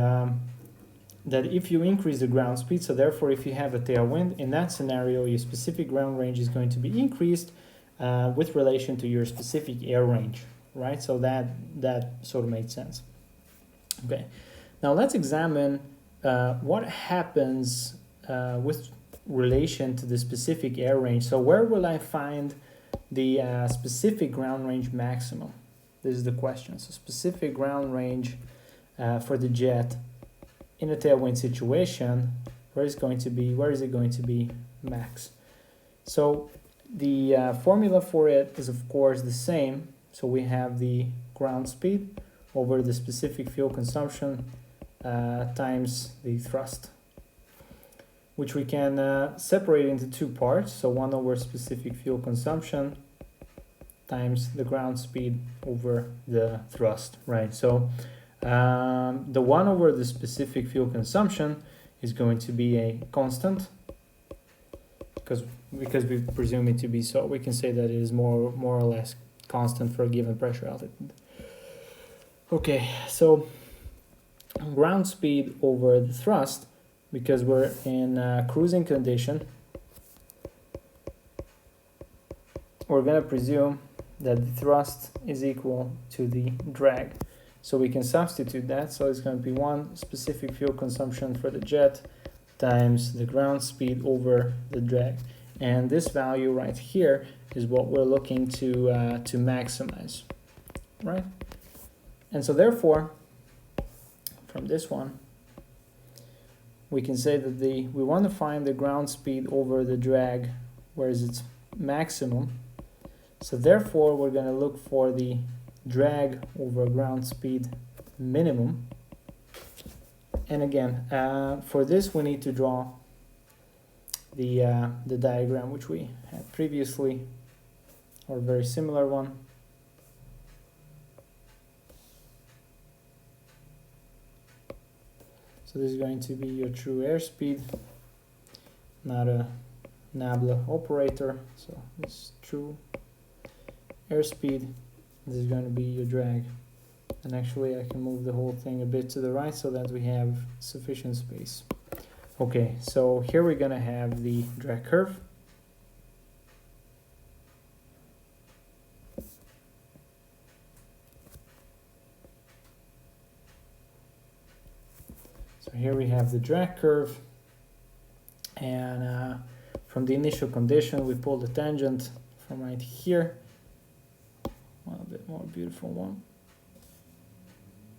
that if you increase the ground speed, so therefore if you have a tailwind, in that scenario your specific ground range is going to be increased with relation to your specific air range, right? So that sort of made sense. Okay, now let's examine what happens with relation to the specific air range. So where will I find the specific ground range maximum? This is the question. So specific ground range for the jet in a tailwind situation, where is it going to be max? So the formula for it is of course the same. So we have the ground speed over the specific fuel consumption times the thrust, which we can separate into two parts. So 1 over specific fuel consumption times the ground speed over the thrust, right? So the 1 over the specific fuel consumption is going to be a constant, because we presume it to be so. We can say that it is more or less constant for a given pressure altitude. Okay, so ground speed over the thrust, because we're in cruising condition, we're going to presume that the thrust is equal to the drag. So we can substitute that. So it's going to be 1 specific fuel consumption for the jet times the ground speed over the drag. And this value right here is what we're looking to maximize, right? And so therefore, from this one, we can say that we want to find the ground speed over the drag, where is its maximum. So therefore, we're going to look for the drag over ground speed minimum. And again, for this we need to draw the diagram which we had previously, or a very similar one. So this is going to be your true airspeed, not a nabla operator. So this is true airspeed. This is going to be your drag. And actually I can move the whole thing a bit to the right so that we have sufficient space. Okay, so here we're going to have the drag curve. So here we have the drag curve, and from the initial condition we pull the tangent from right here. Well, a bit more beautiful one.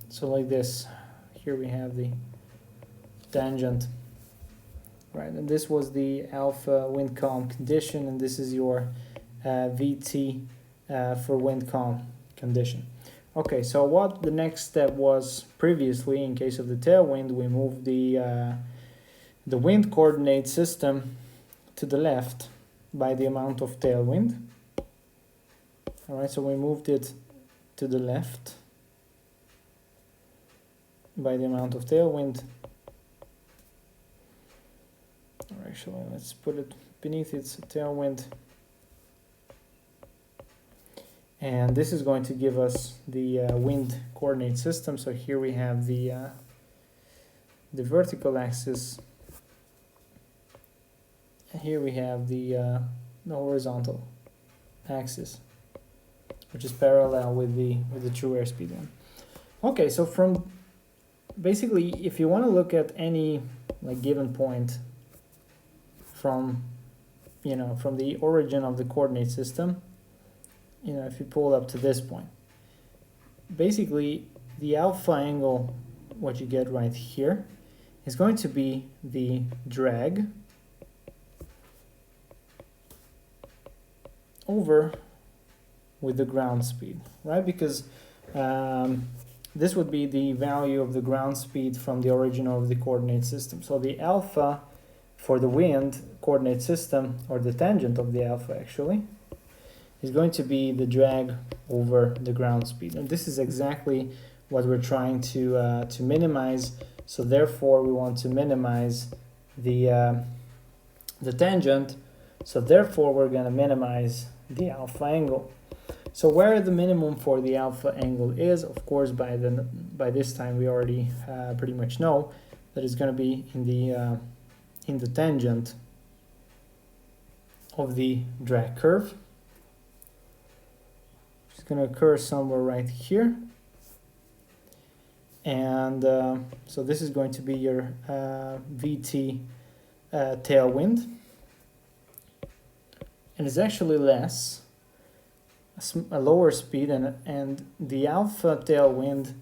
So like this, here we have the tangent, right? And this was the alpha wind calm condition, and this is your VT for wind calm condition. Okay, so what the next step was previously, in case of the tailwind, we moved the wind coordinate system to the left by the amount of tailwind. All right, so we moved it to the left by the amount of tailwind. Or actually, let's put it beneath its tailwind. And this is going to give us the wind coordinate system. So here we have the vertical axis. And here we have the horizontal axis, which is parallel with the true airspeed one. Okay, so from basically, if you want to look at any like given point from the origin of the coordinate system, if you pull up to this point, basically the alpha angle, what you get right here, is going to be the drag over with the ground speed, right? Because this would be the value of the ground speed from the origin of the coordinate system. So the alpha for the wind coordinate system, or the tangent of the alpha actually, is going to be the drag over the ground speed. And this is exactly what we're trying to minimize. So therefore we want to minimize the tangent. So therefore we're going to minimize the alpha angle. So where the minimum for the alpha angle is, of course, by this time we already pretty much know that it's going to be in the tangent of the drag curve. It's going to occur somewhere right here, and so this is going to be your VT tailwind, and it's actually less. A lower speed, and the alpha tailwind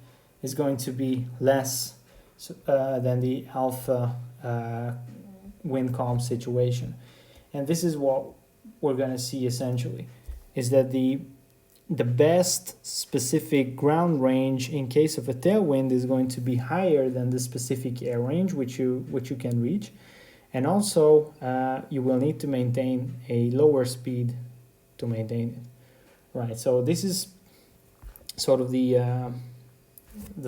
is going to be less. than the alpha wind calm situation. And this is what we're going to see essentially, is that the best specific ground range in case of a tailwind is going to be higher than the specific air range which you can reach. And also you will need to maintain a lower speed to maintain it. Right, so this is sort of the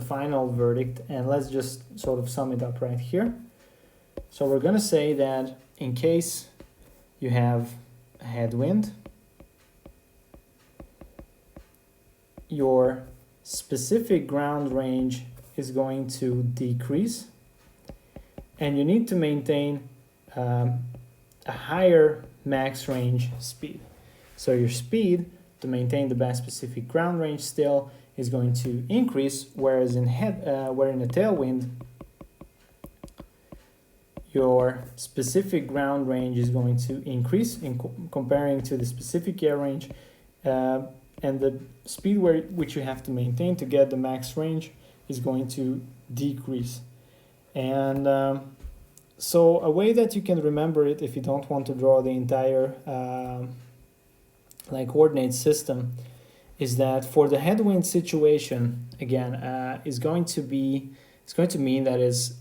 final verdict, and let's just sort of sum it up right here. So we're going to say that in case you have a headwind, your specific ground range is going to decrease, and you need to maintain a higher max range speed. So your speed to maintain the best specific ground range still is going to increase, whereas in a tailwind, your specific ground range is going to increase in comparing to the specific air range, and the speed which you have to maintain to get the max range is going to decrease. And so a way that you can remember it, if you don't want to draw the entire coordinate system, is that for the headwind situation, again, it's going to mean that is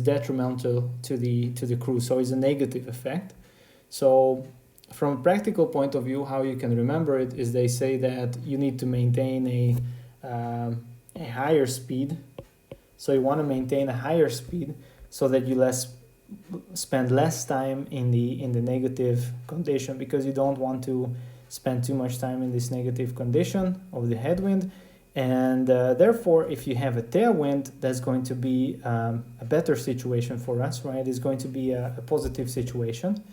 detrimental to the cruise, so it's a negative effect. So from a practical point of view, how you can remember it is they say that you need to maintain a higher speed. So you want to maintain a higher speed so that you spend less time in the negative condition, because you don't want to spend too much time in this negative condition of the headwind. And therefore, if you have a tailwind, that's going to be a better situation for us, right? It's going to be a positive situation.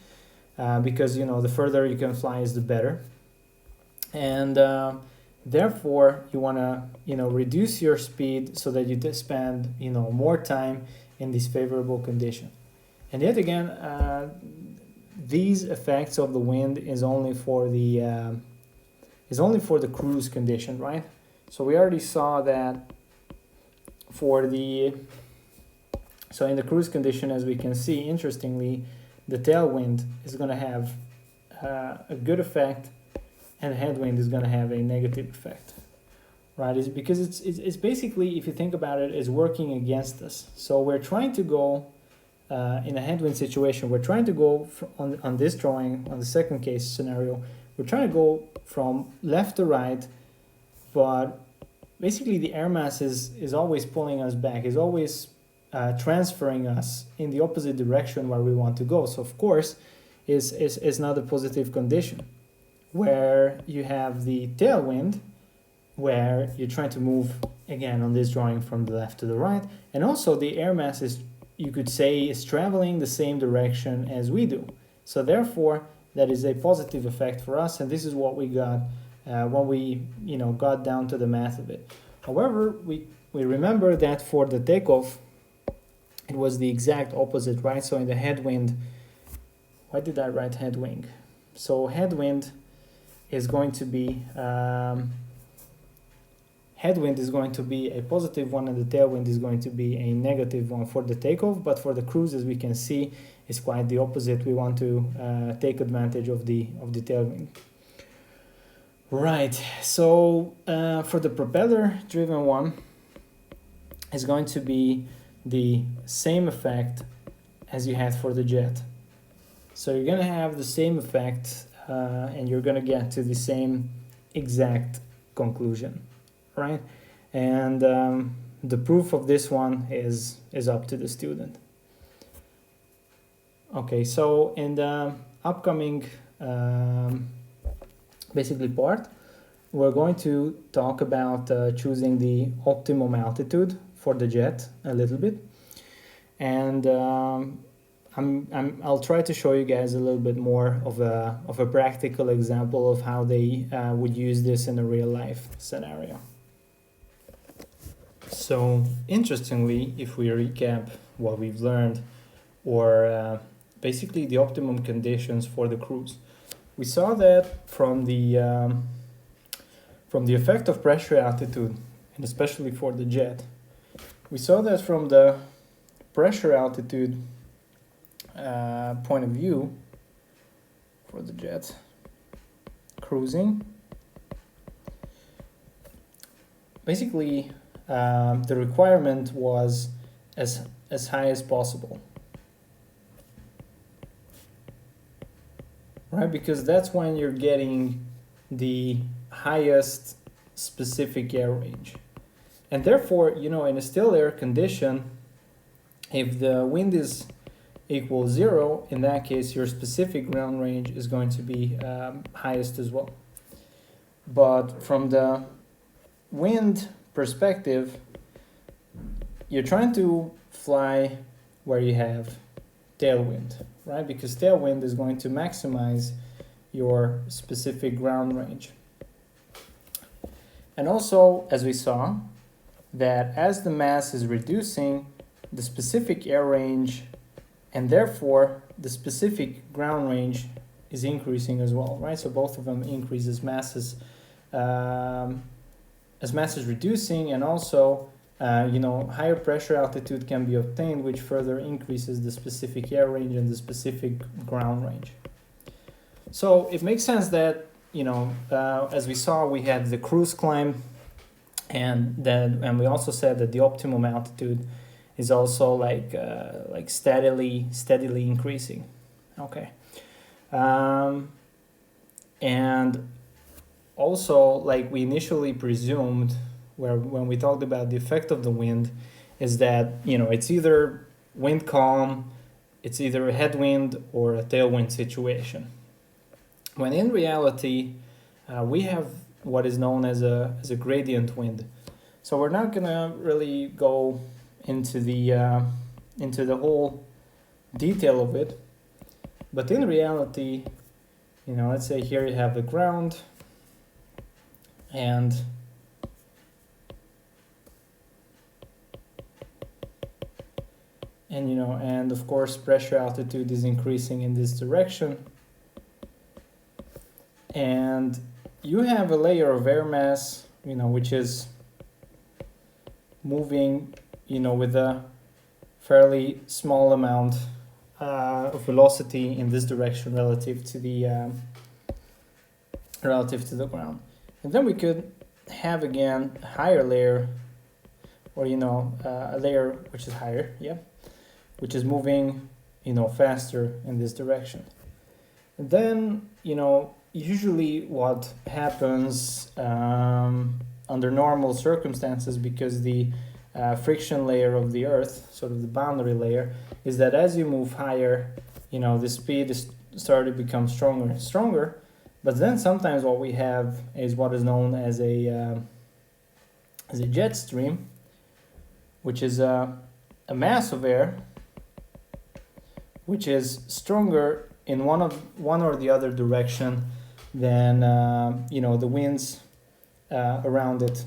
Because the further you can fly is the better, and therefore you want to reduce your speed so that you spend more time in this favorable condition. And yet again, these effects of the wind is only for the cruise condition, right? So we already saw that in the cruise condition, as we can see, interestingly, the tailwind is going to have a good effect, and the headwind is going to have a negative effect, right? It's because it's basically, if you think about it, is working against us. So we're trying to go in a headwind situation. We're trying to go on this drawing, on the second case scenario. We're trying to go from left to right, but basically the air mass is always pulling us back. Is always transferring us in the opposite direction where we want to go. So of course is not a positive condition, where you have the tailwind, where you're trying to move again on this drawing from the left to the right, and also the air mass is, you could say, is traveling the same direction as we do. So therefore that is a positive effect for us, and this is what we got when we got down to the math of it. However, we remember that for the takeoff it was the exact opposite, right? So in the headwind, why did I write headwind? So headwind is going to be a positive one, and the tailwind is going to be a negative one for the takeoff. But for the cruise, as we can see, it's quite the opposite. We want to take advantage of the tailwind. Right. So for the propeller-driven one, it's going to be the same effect as you had for the jet. So you're going to have the same effect, and you're going to get to the same exact conclusion, right? And the proof of this one is up to the student. Okay, so in the upcoming basically part, we're going to talk about choosing the optimum altitude for the jet a little bit, and I'll try to show you guys a little bit more of a practical example of how they would use this in a real life scenario. So interestingly, if we recap what we've learned, or basically the optimum conditions for the cruise, we saw that from the effect of pressure altitude, and especially for the jet, we saw that from the pressure altitude point of view for the jet cruising. Basically, the requirement was as high as possible, right? Because that's when you're getting the highest specific air range. And therefore, you know, in a still air condition, if the wind is equal 0, in that case, your specific ground range is going to be highest as well. But from the wind perspective, you're trying to fly where you have tailwind, right? Because tailwind is going to maximize your specific ground range. And also, as we saw, that as the mass is reducing, the specific air range and therefore the specific ground range is increasing as well, right? So both of them increase as mass is reducing, and also higher pressure altitude can be obtained, which further increases the specific air range and the specific ground range. So it makes sense that, as we saw, we had the cruise climb, and we also said that the optimum altitude is also like steadily increasing. Okay, and also, like we initially presumed, when we talked about the effect of the wind, is that it's either wind calm, it's either a headwind or a tailwind situation. When in reality, we have what is known as a gradient wind. So we're not gonna really go into the whole detail of it, but in reality, let's say here you have the ground, and and of course pressure altitude is increasing in this direction, and you have a layer of air mass, which is moving, with a fairly small amount of velocity in this direction relative to the ground. And then we could have again a higher layer, or a layer which is higher, which is moving faster in this direction. And then usually what happens under normal circumstances, because the friction layer of the Earth, sort of the boundary layer, is that as you move higher, the speed is starting to become stronger and stronger. But then sometimes what we have is what is known as a jet stream, which is a mass of air which is stronger in one or the other direction than the winds around it.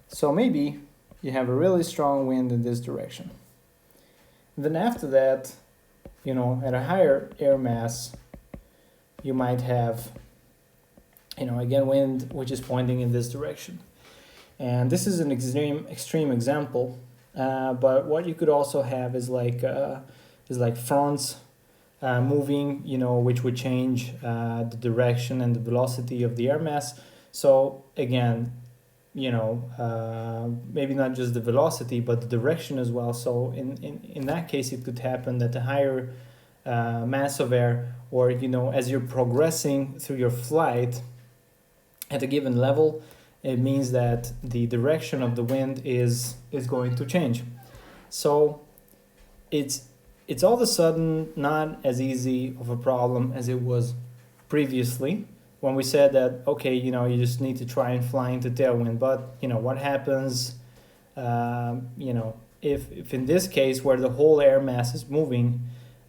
So maybe you have a really strong wind in this direction. And then after that, at a higher air mass, you might have, again, wind which is pointing in this direction. And this is an extreme example, but what you could also have is like fronts moving, which would change the direction and the velocity of the air mass. So again, maybe not just the velocity, but the direction as well. So in that case, it could happen that the higher mass of air, or as you're progressing through your flight at a given level, it means that the direction of the wind is going to change. So it's all of a sudden not as easy of a problem as it was previously, when we said that, okay, you just need to try and fly into tailwind. But what happens if in this case where the whole air mass is moving,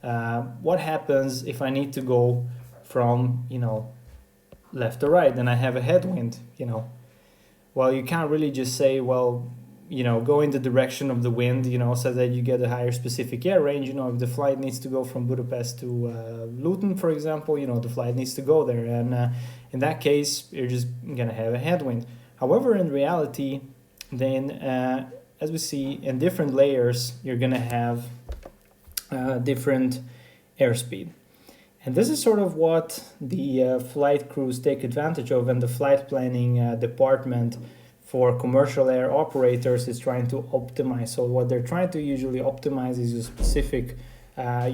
what happens if I need to go from left to right and I have a headwind? Well, you can't really just say, well, go in the direction of the wind, so that you get a higher specific air range. If the flight needs to go from Budapest to Luton, for example, the flight needs to go there. And in that case, you're just going to have a headwind. However, in reality, then as we see, in different layers, you're going to have different airspeed. And this is sort of what the flight crews take advantage of, and the flight planning department for commercial air operators is trying to optimize. So what they're trying to usually optimize is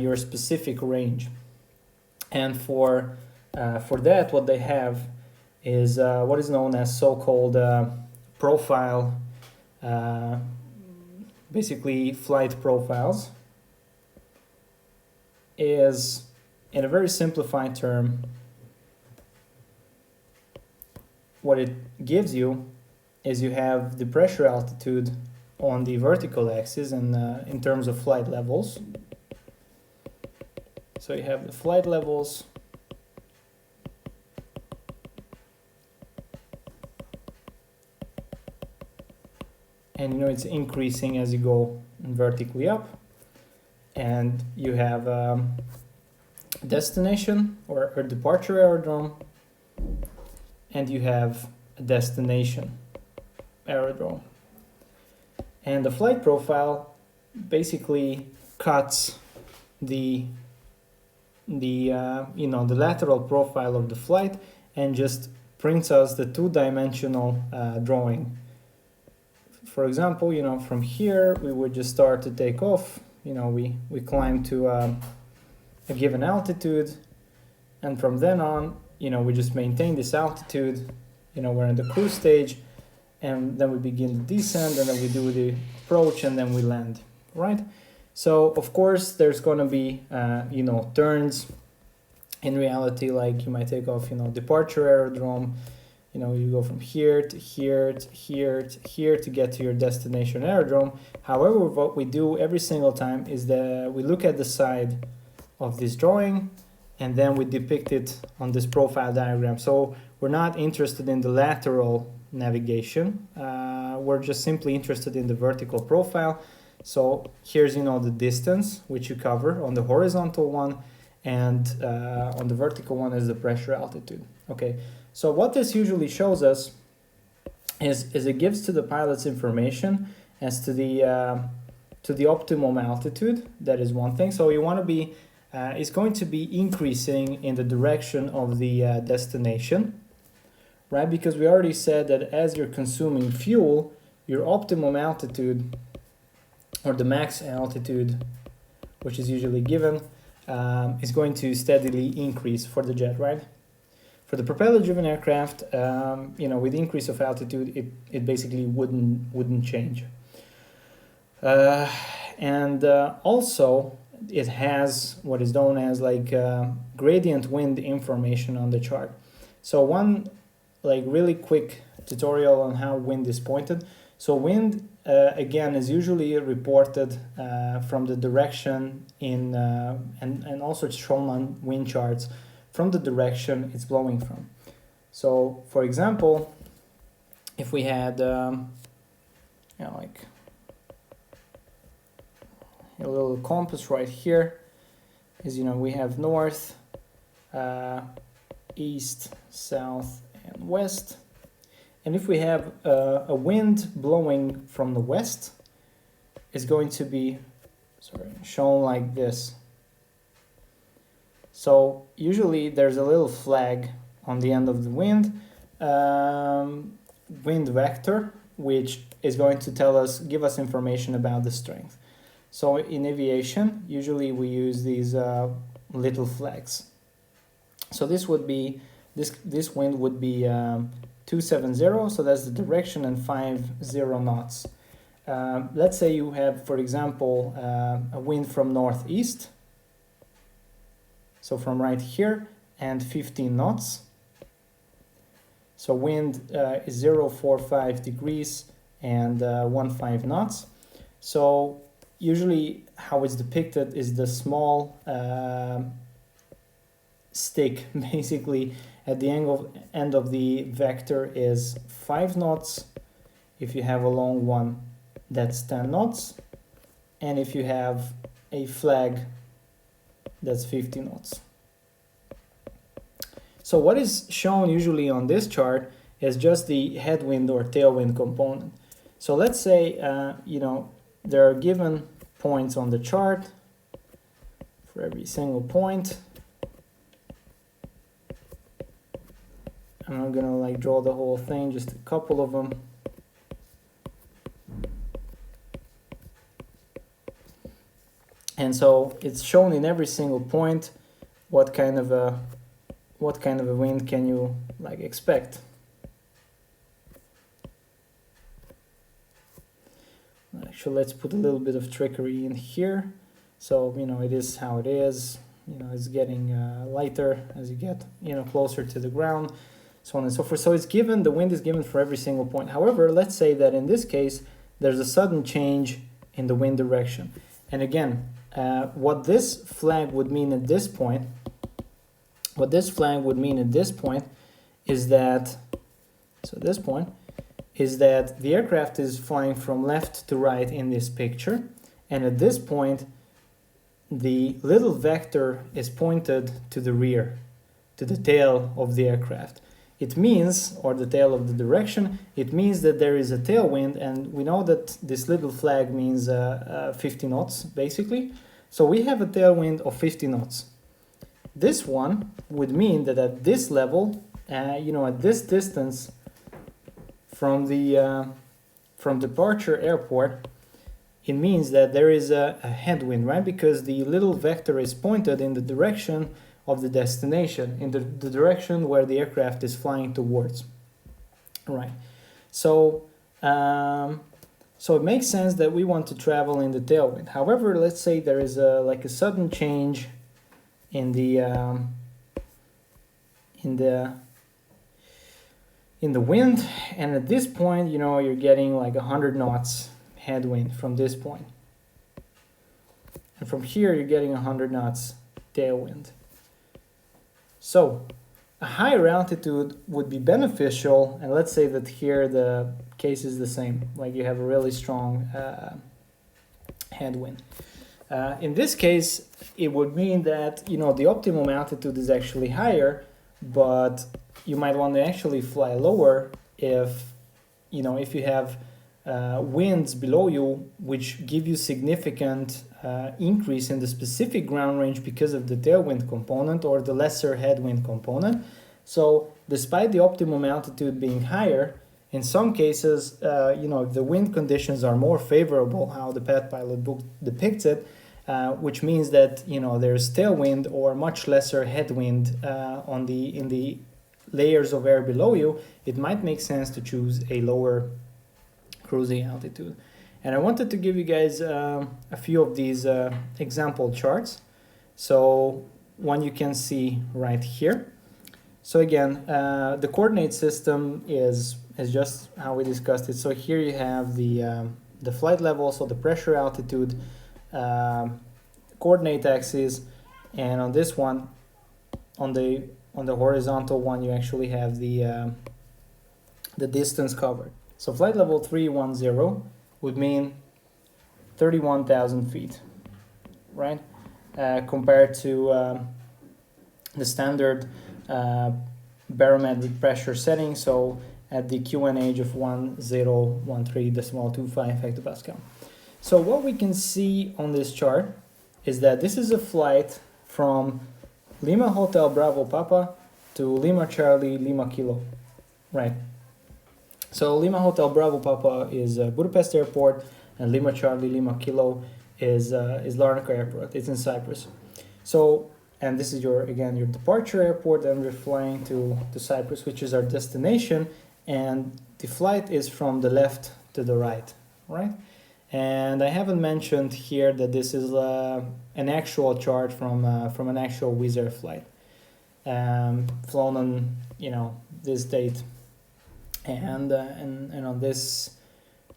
your specific range. And for that, what they have is what is known as so-called profile, basically flight profiles, is, in a very simplified term, what it gives you is you have the pressure altitude on the vertical axis and in terms of flight levels. So you have the flight levels, and you know it's increasing as you go vertically up, and you have destination or departure aerodrome, and you have a destination aerodrome. And the flight profile basically cuts the lateral profile of the flight and just prints us the two-dimensional drawing. For example, from here we would just start to take off. We climb to a given altitude, and from then on, we just maintain this altitude. We're in the cruise stage, and then we begin the descent, and then we do the approach, and then we land, right? So of course there's going to be turns. In reality, like you might take off departure aerodrome, you go from here to here to here to here to get to your destination aerodrome. However, what we do every single time is that we look at the side of this drawing, and then we depict it on this profile diagram. So we're not interested in the lateral navigation. We're just simply interested in the vertical profile. So here's the distance which you cover on the horizontal one, and on the vertical one is the pressure altitude. Okay, so what this usually shows us is it gives to the pilots information as to the optimum altitude. That is one thing. So you want to be is going to be increasing in the direction of the destination, right? Because we already said that as you're consuming fuel, your optimum altitude, or the max altitude, which is usually given, is going to steadily increase for the jet, right? For the propeller-driven aircraft, with the increase of altitude, it basically wouldn't change. And also, it has what is known as gradient wind information on the chart. So one really quick tutorial on how wind is pointed. So wind again is usually reported from the direction in and also it's shown on wind charts from the direction it's blowing from. So for example, if we had a little compass right here, is we have north, east, south, and west. And if we have a wind blowing from the west, it's going to be shown like this. So usually there's a little flag on the end of the wind vector, which is going to give us information about the strength. So in aviation, usually we use these little flags. So this would be this wind would be 270, so that's the direction, and 50 knots. Let's say you have, for example, a wind from northeast, so from right here, and 15 knots. So wind is 045 degrees and 15 knots. So usually how it's depicted is the small stick, basically at the end of the vector is 5 knots. If you have a long one, that's 10 knots. And if you have a flag, that's 50 knots. So what is shown usually on this chart is just the headwind or tailwind component. So let's say, you know, there are given points on the chart for every single point. I'm not gonna like draw the whole thing, just a couple of them. And so it's shown in every single point what kind of a wind can you like expect. Actually, let's put a little bit of trickery in here. So, you know, it is how it is. You know, it's getting lighter as you get, you know, closer to the ground, so on and so forth. So it's given, the wind is given for every single point. However, let's say that in this case, there's a sudden change in the wind direction. And again, what this flag would mean at this point, is that, so this point, is that the aircraft is flying from left to right in this picture. And at this point, the little vector is pointed to the rear, to the tail of the aircraft. It means, or the tail of the direction, it means that there is a tailwind, and we know that this little flag means 50 knots, basically. So we have a tailwind of 50 knots. This one would mean that at this level, you know, at this distance from departure airport, it means that there is a headwind, right? Because the little vector is pointed in the direction of the destination, in the direction where the aircraft is flying towards, right? So, so it makes sense that we want to travel in the tailwind. However, let's say there is like a sudden change in the wind, and at this point, you know, you're getting like 100 knots headwind from this point, and from here you're getting 100 knots tailwind. So a higher altitude would be beneficial, and let's say that here the case is the same, like you have a really strong headwind. In this case, it would mean that, you know, the optimum altitude is actually higher, but you might want to actually fly lower if, you know, if you have winds below you which give you significant increase in the specific ground range because of the tailwind component or the lesser headwind component. So despite the optimum altitude being higher, in some cases, you know, if the wind conditions are more favorable, how the Path Pilot book depicts it, which means that, you know, there's tailwind or much lesser headwind in the layers of air below you, it might make sense to choose a lower cruising altitude. And I wanted to give you guys a few of these example charts. So one you can see right here. So again, the coordinate system is just how we discussed it. So here you have the flight level, so the pressure, altitude, coordinate axis, and on this one, on the horizontal one, you actually have the distance covered. So flight level 310 would mean 31,000 feet, right? Compared to the standard barometric pressure setting, so at the QNH of 1013.25 hectopascal. So what we can see on this chart is that this is a flight from Lima Hotel Bravo Papa to Lima Charlie Lima Kilo, right? So Lima Hotel Bravo Papa is Budapest Airport, and Lima Charlie Lima Kilo is Larnaca Airport. It's in Cyprus. So, and this is your departure airport, and we're flying to Cyprus, which is our destination, and the flight is from the left to the right, right? And I haven't mentioned here that this is an actual chart from an actual Wizz Air flight, flown on, you know, this date, and on this,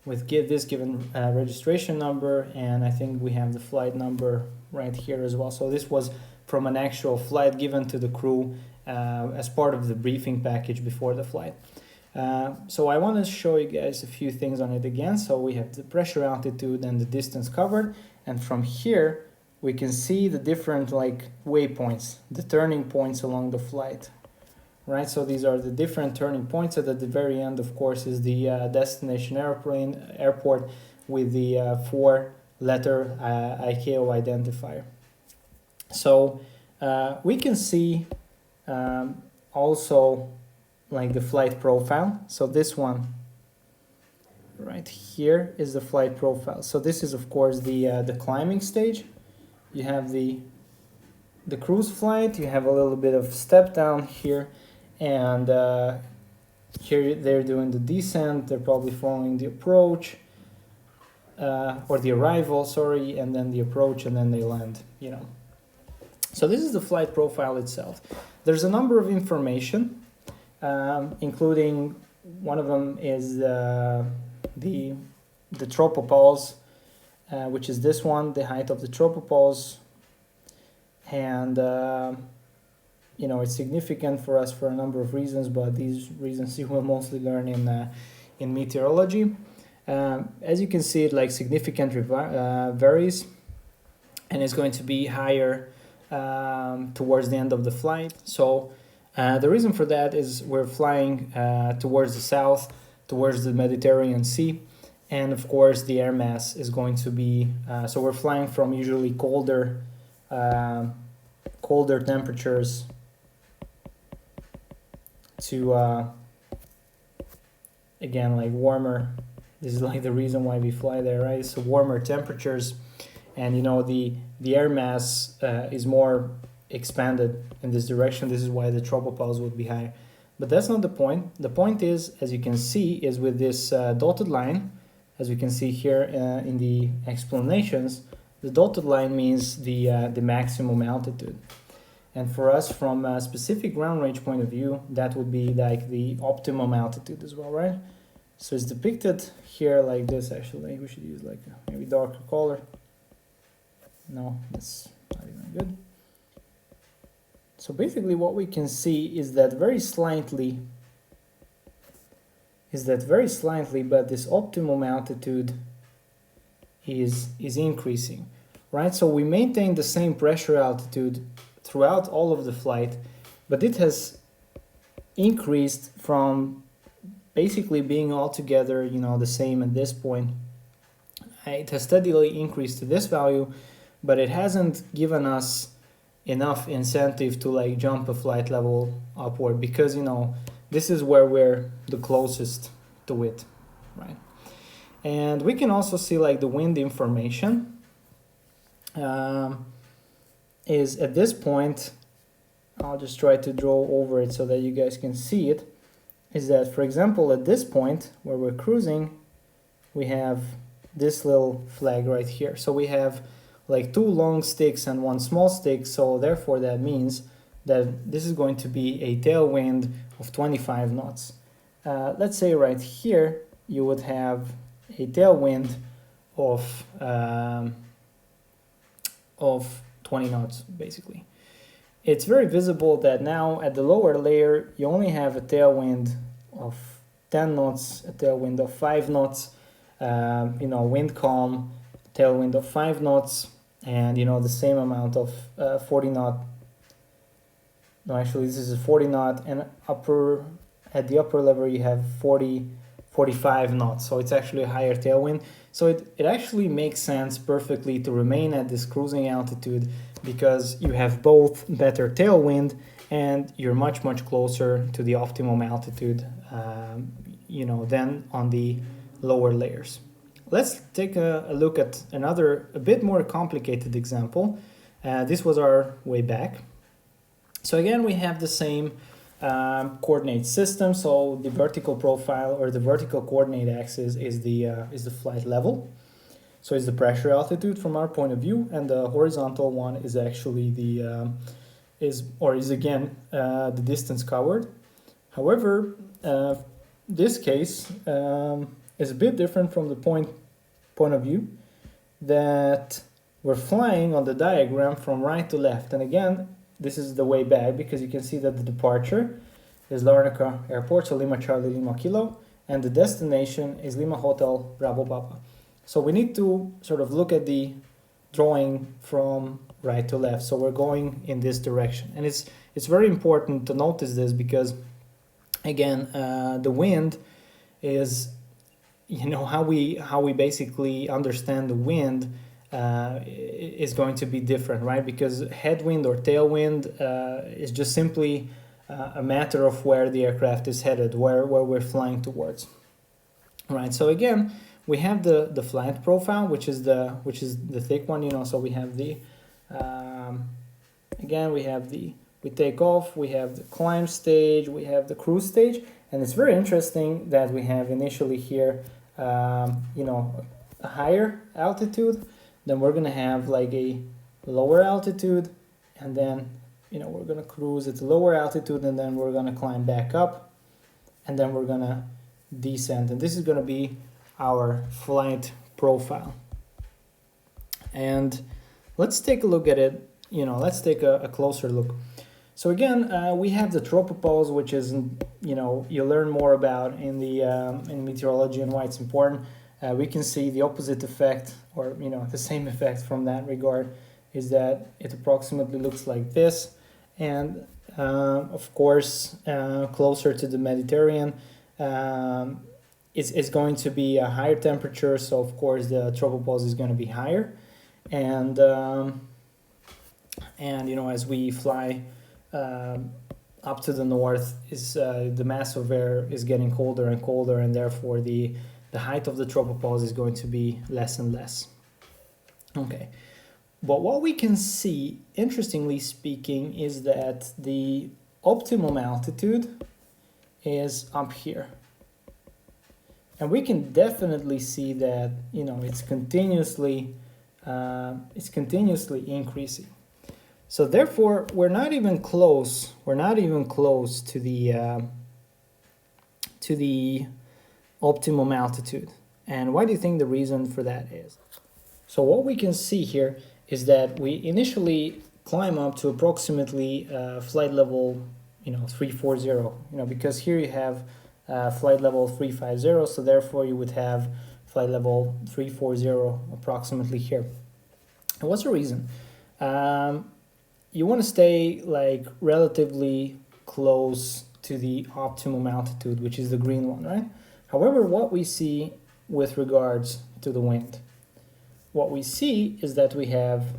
with this given registration number, and I think we have the flight number right here as well. So this was from an actual flight given to the crew as part of the briefing package before the flight. So I want to show you guys a few things on it again. So we have the pressure, altitude, and the distance covered, and from here we can see the different like waypoints, the turning points along the flight, right? So these are the different turning points, and at the very end, of course, is the destination airport with the 4-letter ICAO identifier. So we can see also like the flight profile. So this one right here is the flight profile. So this is of course the climbing stage. You have the cruise flight, you have a little bit of step down here, and here they're doing the descent, they're probably following the approach, or the arrival, sorry, and then the approach, and then they land, you know. So this is the flight profile itself. There's a number of information, including one of them is the tropopoles, which is this one, the height of the tropopoles, and you know, it's significant for us for a number of reasons, but these reasons you will mostly learn in meteorology. As you can see, it like significant varies, and it's going to be higher towards the end of the flight. So the reason for that is we're flying towards the south, towards the Mediterranean Sea, and of course the air mass is going to be, so we're flying from usually colder temperatures to again like warmer. This is like the reason why we fly there, right? So warmer temperatures, and you know the air mass is more expanded in this direction. This is why the tropopoles would be higher. But that's not the point. The point is, as you can see, is with this dotted line, as we can see here in the explanations, the dotted line means the maximum altitude. And for us, from a specific ground range point of view, that would be like the optimum altitude as well, right? So it's depicted here like this. Actually, we should use like a maybe darker color. No, that's not even good. So basically what we can see is that very slightly, but this optimum altitude is increasing, right? So we maintain the same pressure altitude throughout all of the flight, but it has increased from basically being altogether, you know, the same at this point. It has steadily increased to this value, but it hasn't given us enough incentive to like jump a flight level upward, because you know this is where we're the closest to it, right? And we can also see like the wind information is at this point. I'll just try to draw over it so that you guys can see it. Is that, for example, at this point where we're cruising, we have this little flag right here. So we have like 2 long sticks and 1 small stick, so therefore that means that this is going to be a tailwind of 25 knots. Let's say right here you would have a tailwind of 20 knots basically. It's very visible that now at the lower layer you only have a tailwind of 10 knots, a tailwind of 5 knots, you know, wind calm, tailwind of 5 knots, and you know the same amount of 40 knot. No, actually this is a 40 knot, and at the upper level you have 45 knots, so it's actually a higher tailwind. So it actually makes sense perfectly to remain at this cruising altitude, because you have both better tailwind and you're much closer to the optimum altitude, you know, than on the lower layers. Let's take a look at another, a bit more complicated example. This was our way back. So again, we have the same coordinate system. So the vertical profile, or the vertical coordinate axis, is the flight level. So it's the pressure altitude from our point of view, and the horizontal one is actually the the distance covered. However, this case is a bit different from the point of view that we're flying on the diagram from right to left. And again, this is the way back, because you can see that the departure is Larnaca Airport, so Lima Charlie Lima Kilo, and the destination is Lima Hotel Bravo Papa. So we need to sort of look at the drawing from right to left. So we're going in this direction, and it's it's very important to notice this because, again, the wind is, how we basically understand the wind is going to be different, right? Because headwind or tailwind is just simply a matter of where the aircraft is headed, where we're flying towards, right? So again, we have the flight profile, which is the thick one, so we have the again, we take off, we have the climb stage, we have the cruise stage, and it's very interesting that we have initially here a higher altitude, then we're gonna have like a lower altitude, and then we're gonna cruise at a lower altitude, and then we're gonna climb back up, and then we're gonna descend, and this is gonna be our flight profile. And let's take a look at it, let's take a closer look. So again, we have the tropopause, which is, you learn more about in the in meteorology and why it's important. We can see the opposite effect, or the same effect from that regard, is that it approximately looks like this. And of course, closer to the Mediterranean, it's going to be a higher temperature, so of course the tropopause is going to be higher. And as we fly up to the north, the mass of air is getting colder and colder, and therefore the height of the tropopause is going to be less and less. Okay, but what we can see, interestingly speaking, is that the optimum altitude is up here. And we can definitely see that, it's continuously increasing. So therefore, we're not even close to the optimum altitude. And why do you think the reason for that is? So what we can see here is that we initially climb up to approximately flight level 340, because here you have flight level 350, so therefore you would have flight level 340 approximately here. And what's the reason? You want to stay like relatively close to the optimum altitude, which is the green one, right? However, what we see with regards to the wind, what we see is that we have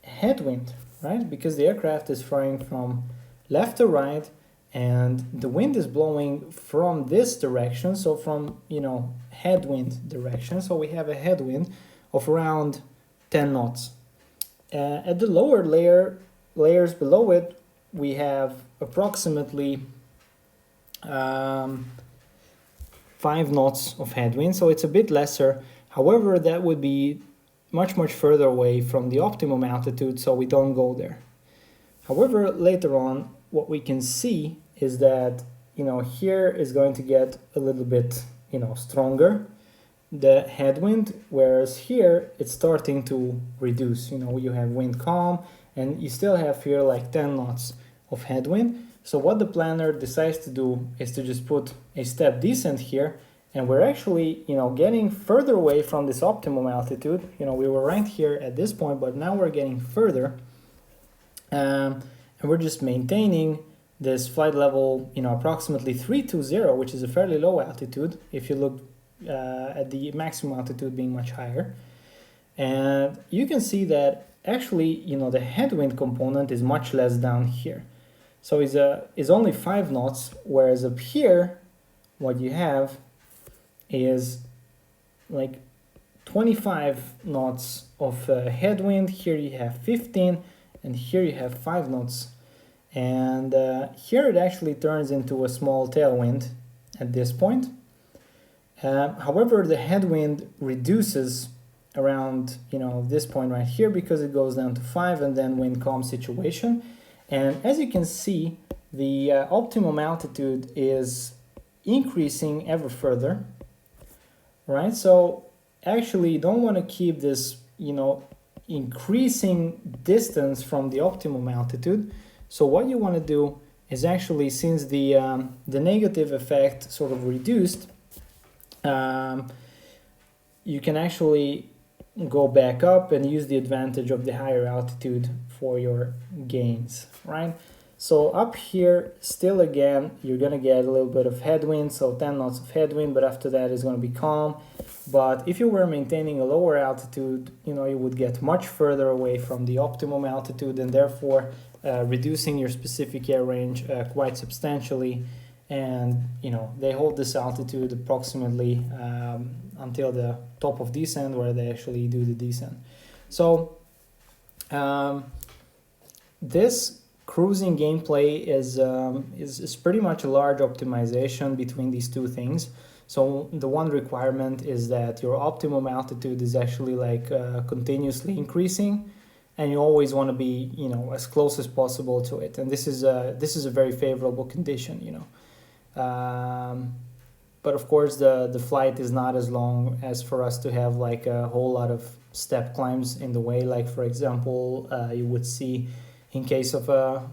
headwind, right? Because the aircraft is flying from left to right, and the wind is blowing from this direction, so from headwind direction. So we have a headwind of around 10 knots. At the lower layers below it, we have approximately 5 knots of headwind, so it's a bit lesser. However, that would be much further away from the optimum altitude, so we don't go there. However, later on, what we can see is that here is going to get a little bit stronger, the headwind, whereas here it's starting to reduce. You have wind calm, and you still have here like 10 knots of headwind. So what the planner decides to do is to just put a step descent here, and we're actually getting further away from this optimum altitude. We were right here at this point, but now we're getting further, and we're just maintaining this flight level approximately 320, which is a fairly low altitude if you look at the maximum altitude being much higher. And you can see that actually the headwind component is much less down here, so is only 5 knots, whereas up here what you have is like 25 knots of headwind. Here you have 15, and here you have 5 knots, and here it actually turns into a small tailwind at this point. However, the headwind reduces around this point right here, because it goes down to 5, and then wind calm situation. And as you can see, the optimum altitude is increasing ever further, right? So actually you don't want to keep this increasing distance from the optimum altitude. So what you want to do is actually, since the negative effect sort of reduced, you can actually go back up and use the advantage of the higher altitude for your gains, right? So up here, still again, you're gonna get a little bit of headwind, so 10 knots of headwind, but after that it's gonna be calm. But if you were maintaining a lower altitude, you know, you would get much further away from the optimum altitude, and therefore reducing your specific air range quite substantially. And you know, they hold this altitude approximately until the top of descent, where they actually do the descent. So this cruising gameplay is pretty much a large optimization between these two things. So the one requirement is that your optimum altitude is actually like continuously increasing, and you always want to be, you know, as close as possible to it. And this is a very favorable condition, you know. But of course, the flight is not as long as for us to have like a whole lot of step climbs in the way. Like for example, you would see in case of a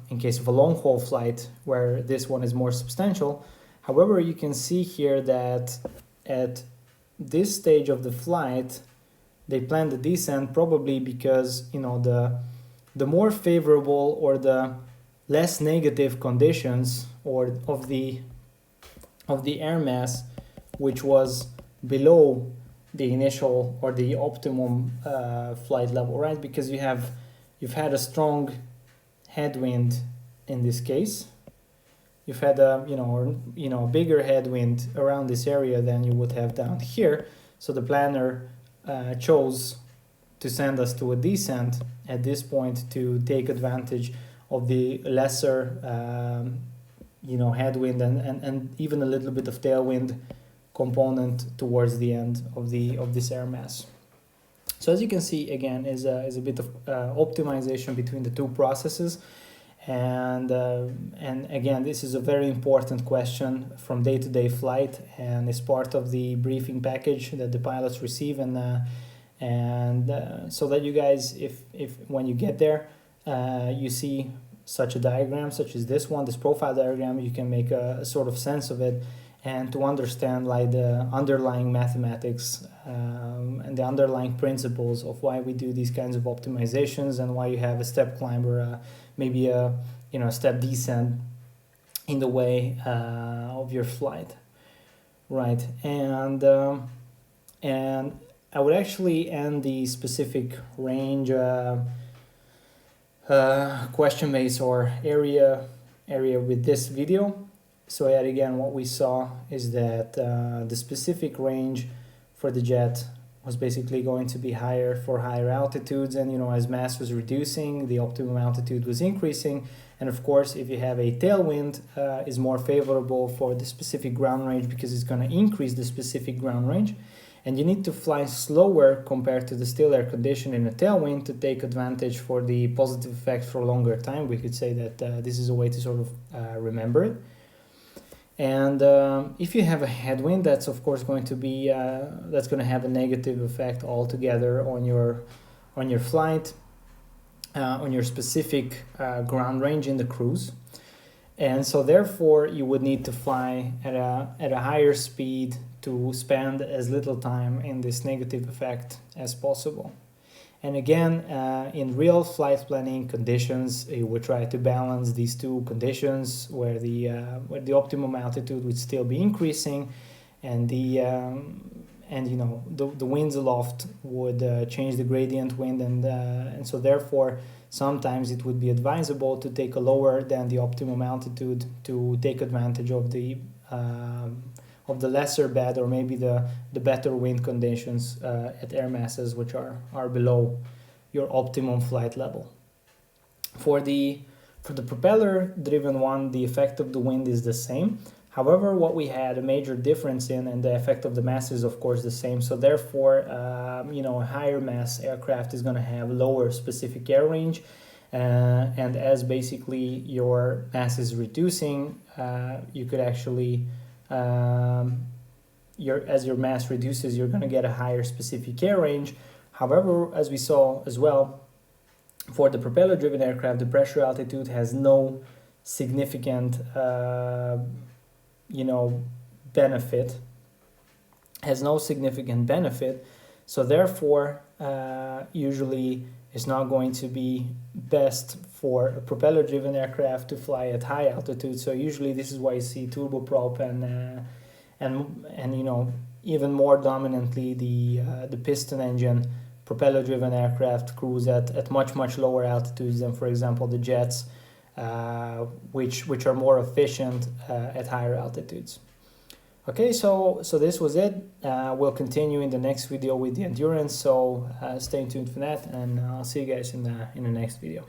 long haul flight, where this one is more substantial. However, you can see here that at this stage of the flight, they plan the descent probably because, you know, the more favorable or the less negative conditions or of the air mass, which was below the initial or the optimum flight level, right? Because you've had a strong headwind in this case. You've had a bigger headwind around this area than you would have down here. So the planner chose to send us to a descent at this point to take advantage of the lesser headwind and even a little bit of tailwind component towards the end of this air mass. So as you can see, again, is a bit of optimization between the two processes. And again, this is a very important question from day-to-day flight, and is part of the briefing package that the pilots receive, and so that you guys, if when you get there, you see such a diagram, such as this one, this profile diagram, you can make a sort of sense of it, and to understand like the underlying mathematics and the underlying principles of why we do these kinds of optimizations, and why you have a step climb or maybe a step descent in the way of your flight, right? And I would actually end the specific range question base or area with this video. So yet again, what we saw is that the specific range for the jet was basically going to be higher for higher altitudes, and as mass was reducing, the optimum altitude was increasing. And of course, if you have a tailwind, is more favorable for the specific ground range, because it's going to increase the specific ground range, and you need to fly slower compared to the still air condition in a tailwind to take advantage for the positive effect for a longer time. We could say that this is a way to sort of remember it. And if you have a headwind, that's of course going to be that's going to have a negative effect altogether on your flight, on your specific ground range in the cruise. And so therefore you would need to fly at a higher speed to spend as little time in this negative effect as possible. And again, in real flight planning conditions, you would try to balance these two conditions, where the optimum altitude would still be increasing, and the winds aloft would change the gradient wind, and so therefore sometimes it would be advisable to take a lower than the optimum altitude to take advantage of the lesser bad, or maybe the better wind conditions at air masses which are below your optimum flight level. For the propeller driven one, the effect of the wind is the same. However, what we had a major difference in, and the effect of the mass is of course the same. So therefore, a higher mass aircraft is going to have lower specific air range, and as basically your mass is reducing, you could actually as your mass reduces, you're going to get a higher specific air range. However, as we saw as well, for the propeller-driven aircraft, the pressure altitude has no significant, benefit. So therefore, usually it's not going to be best for a propeller-driven aircraft to fly at high altitude. So usually this is why you see turboprop and you know, even more dominantly the piston engine propeller-driven aircraft cruise at much lower altitudes than, for example, the jets, which are more efficient at higher altitudes. Okay, so this was it. We'll continue in the next video with the endurance. So stay tuned for that, and I'll see you guys in the next video.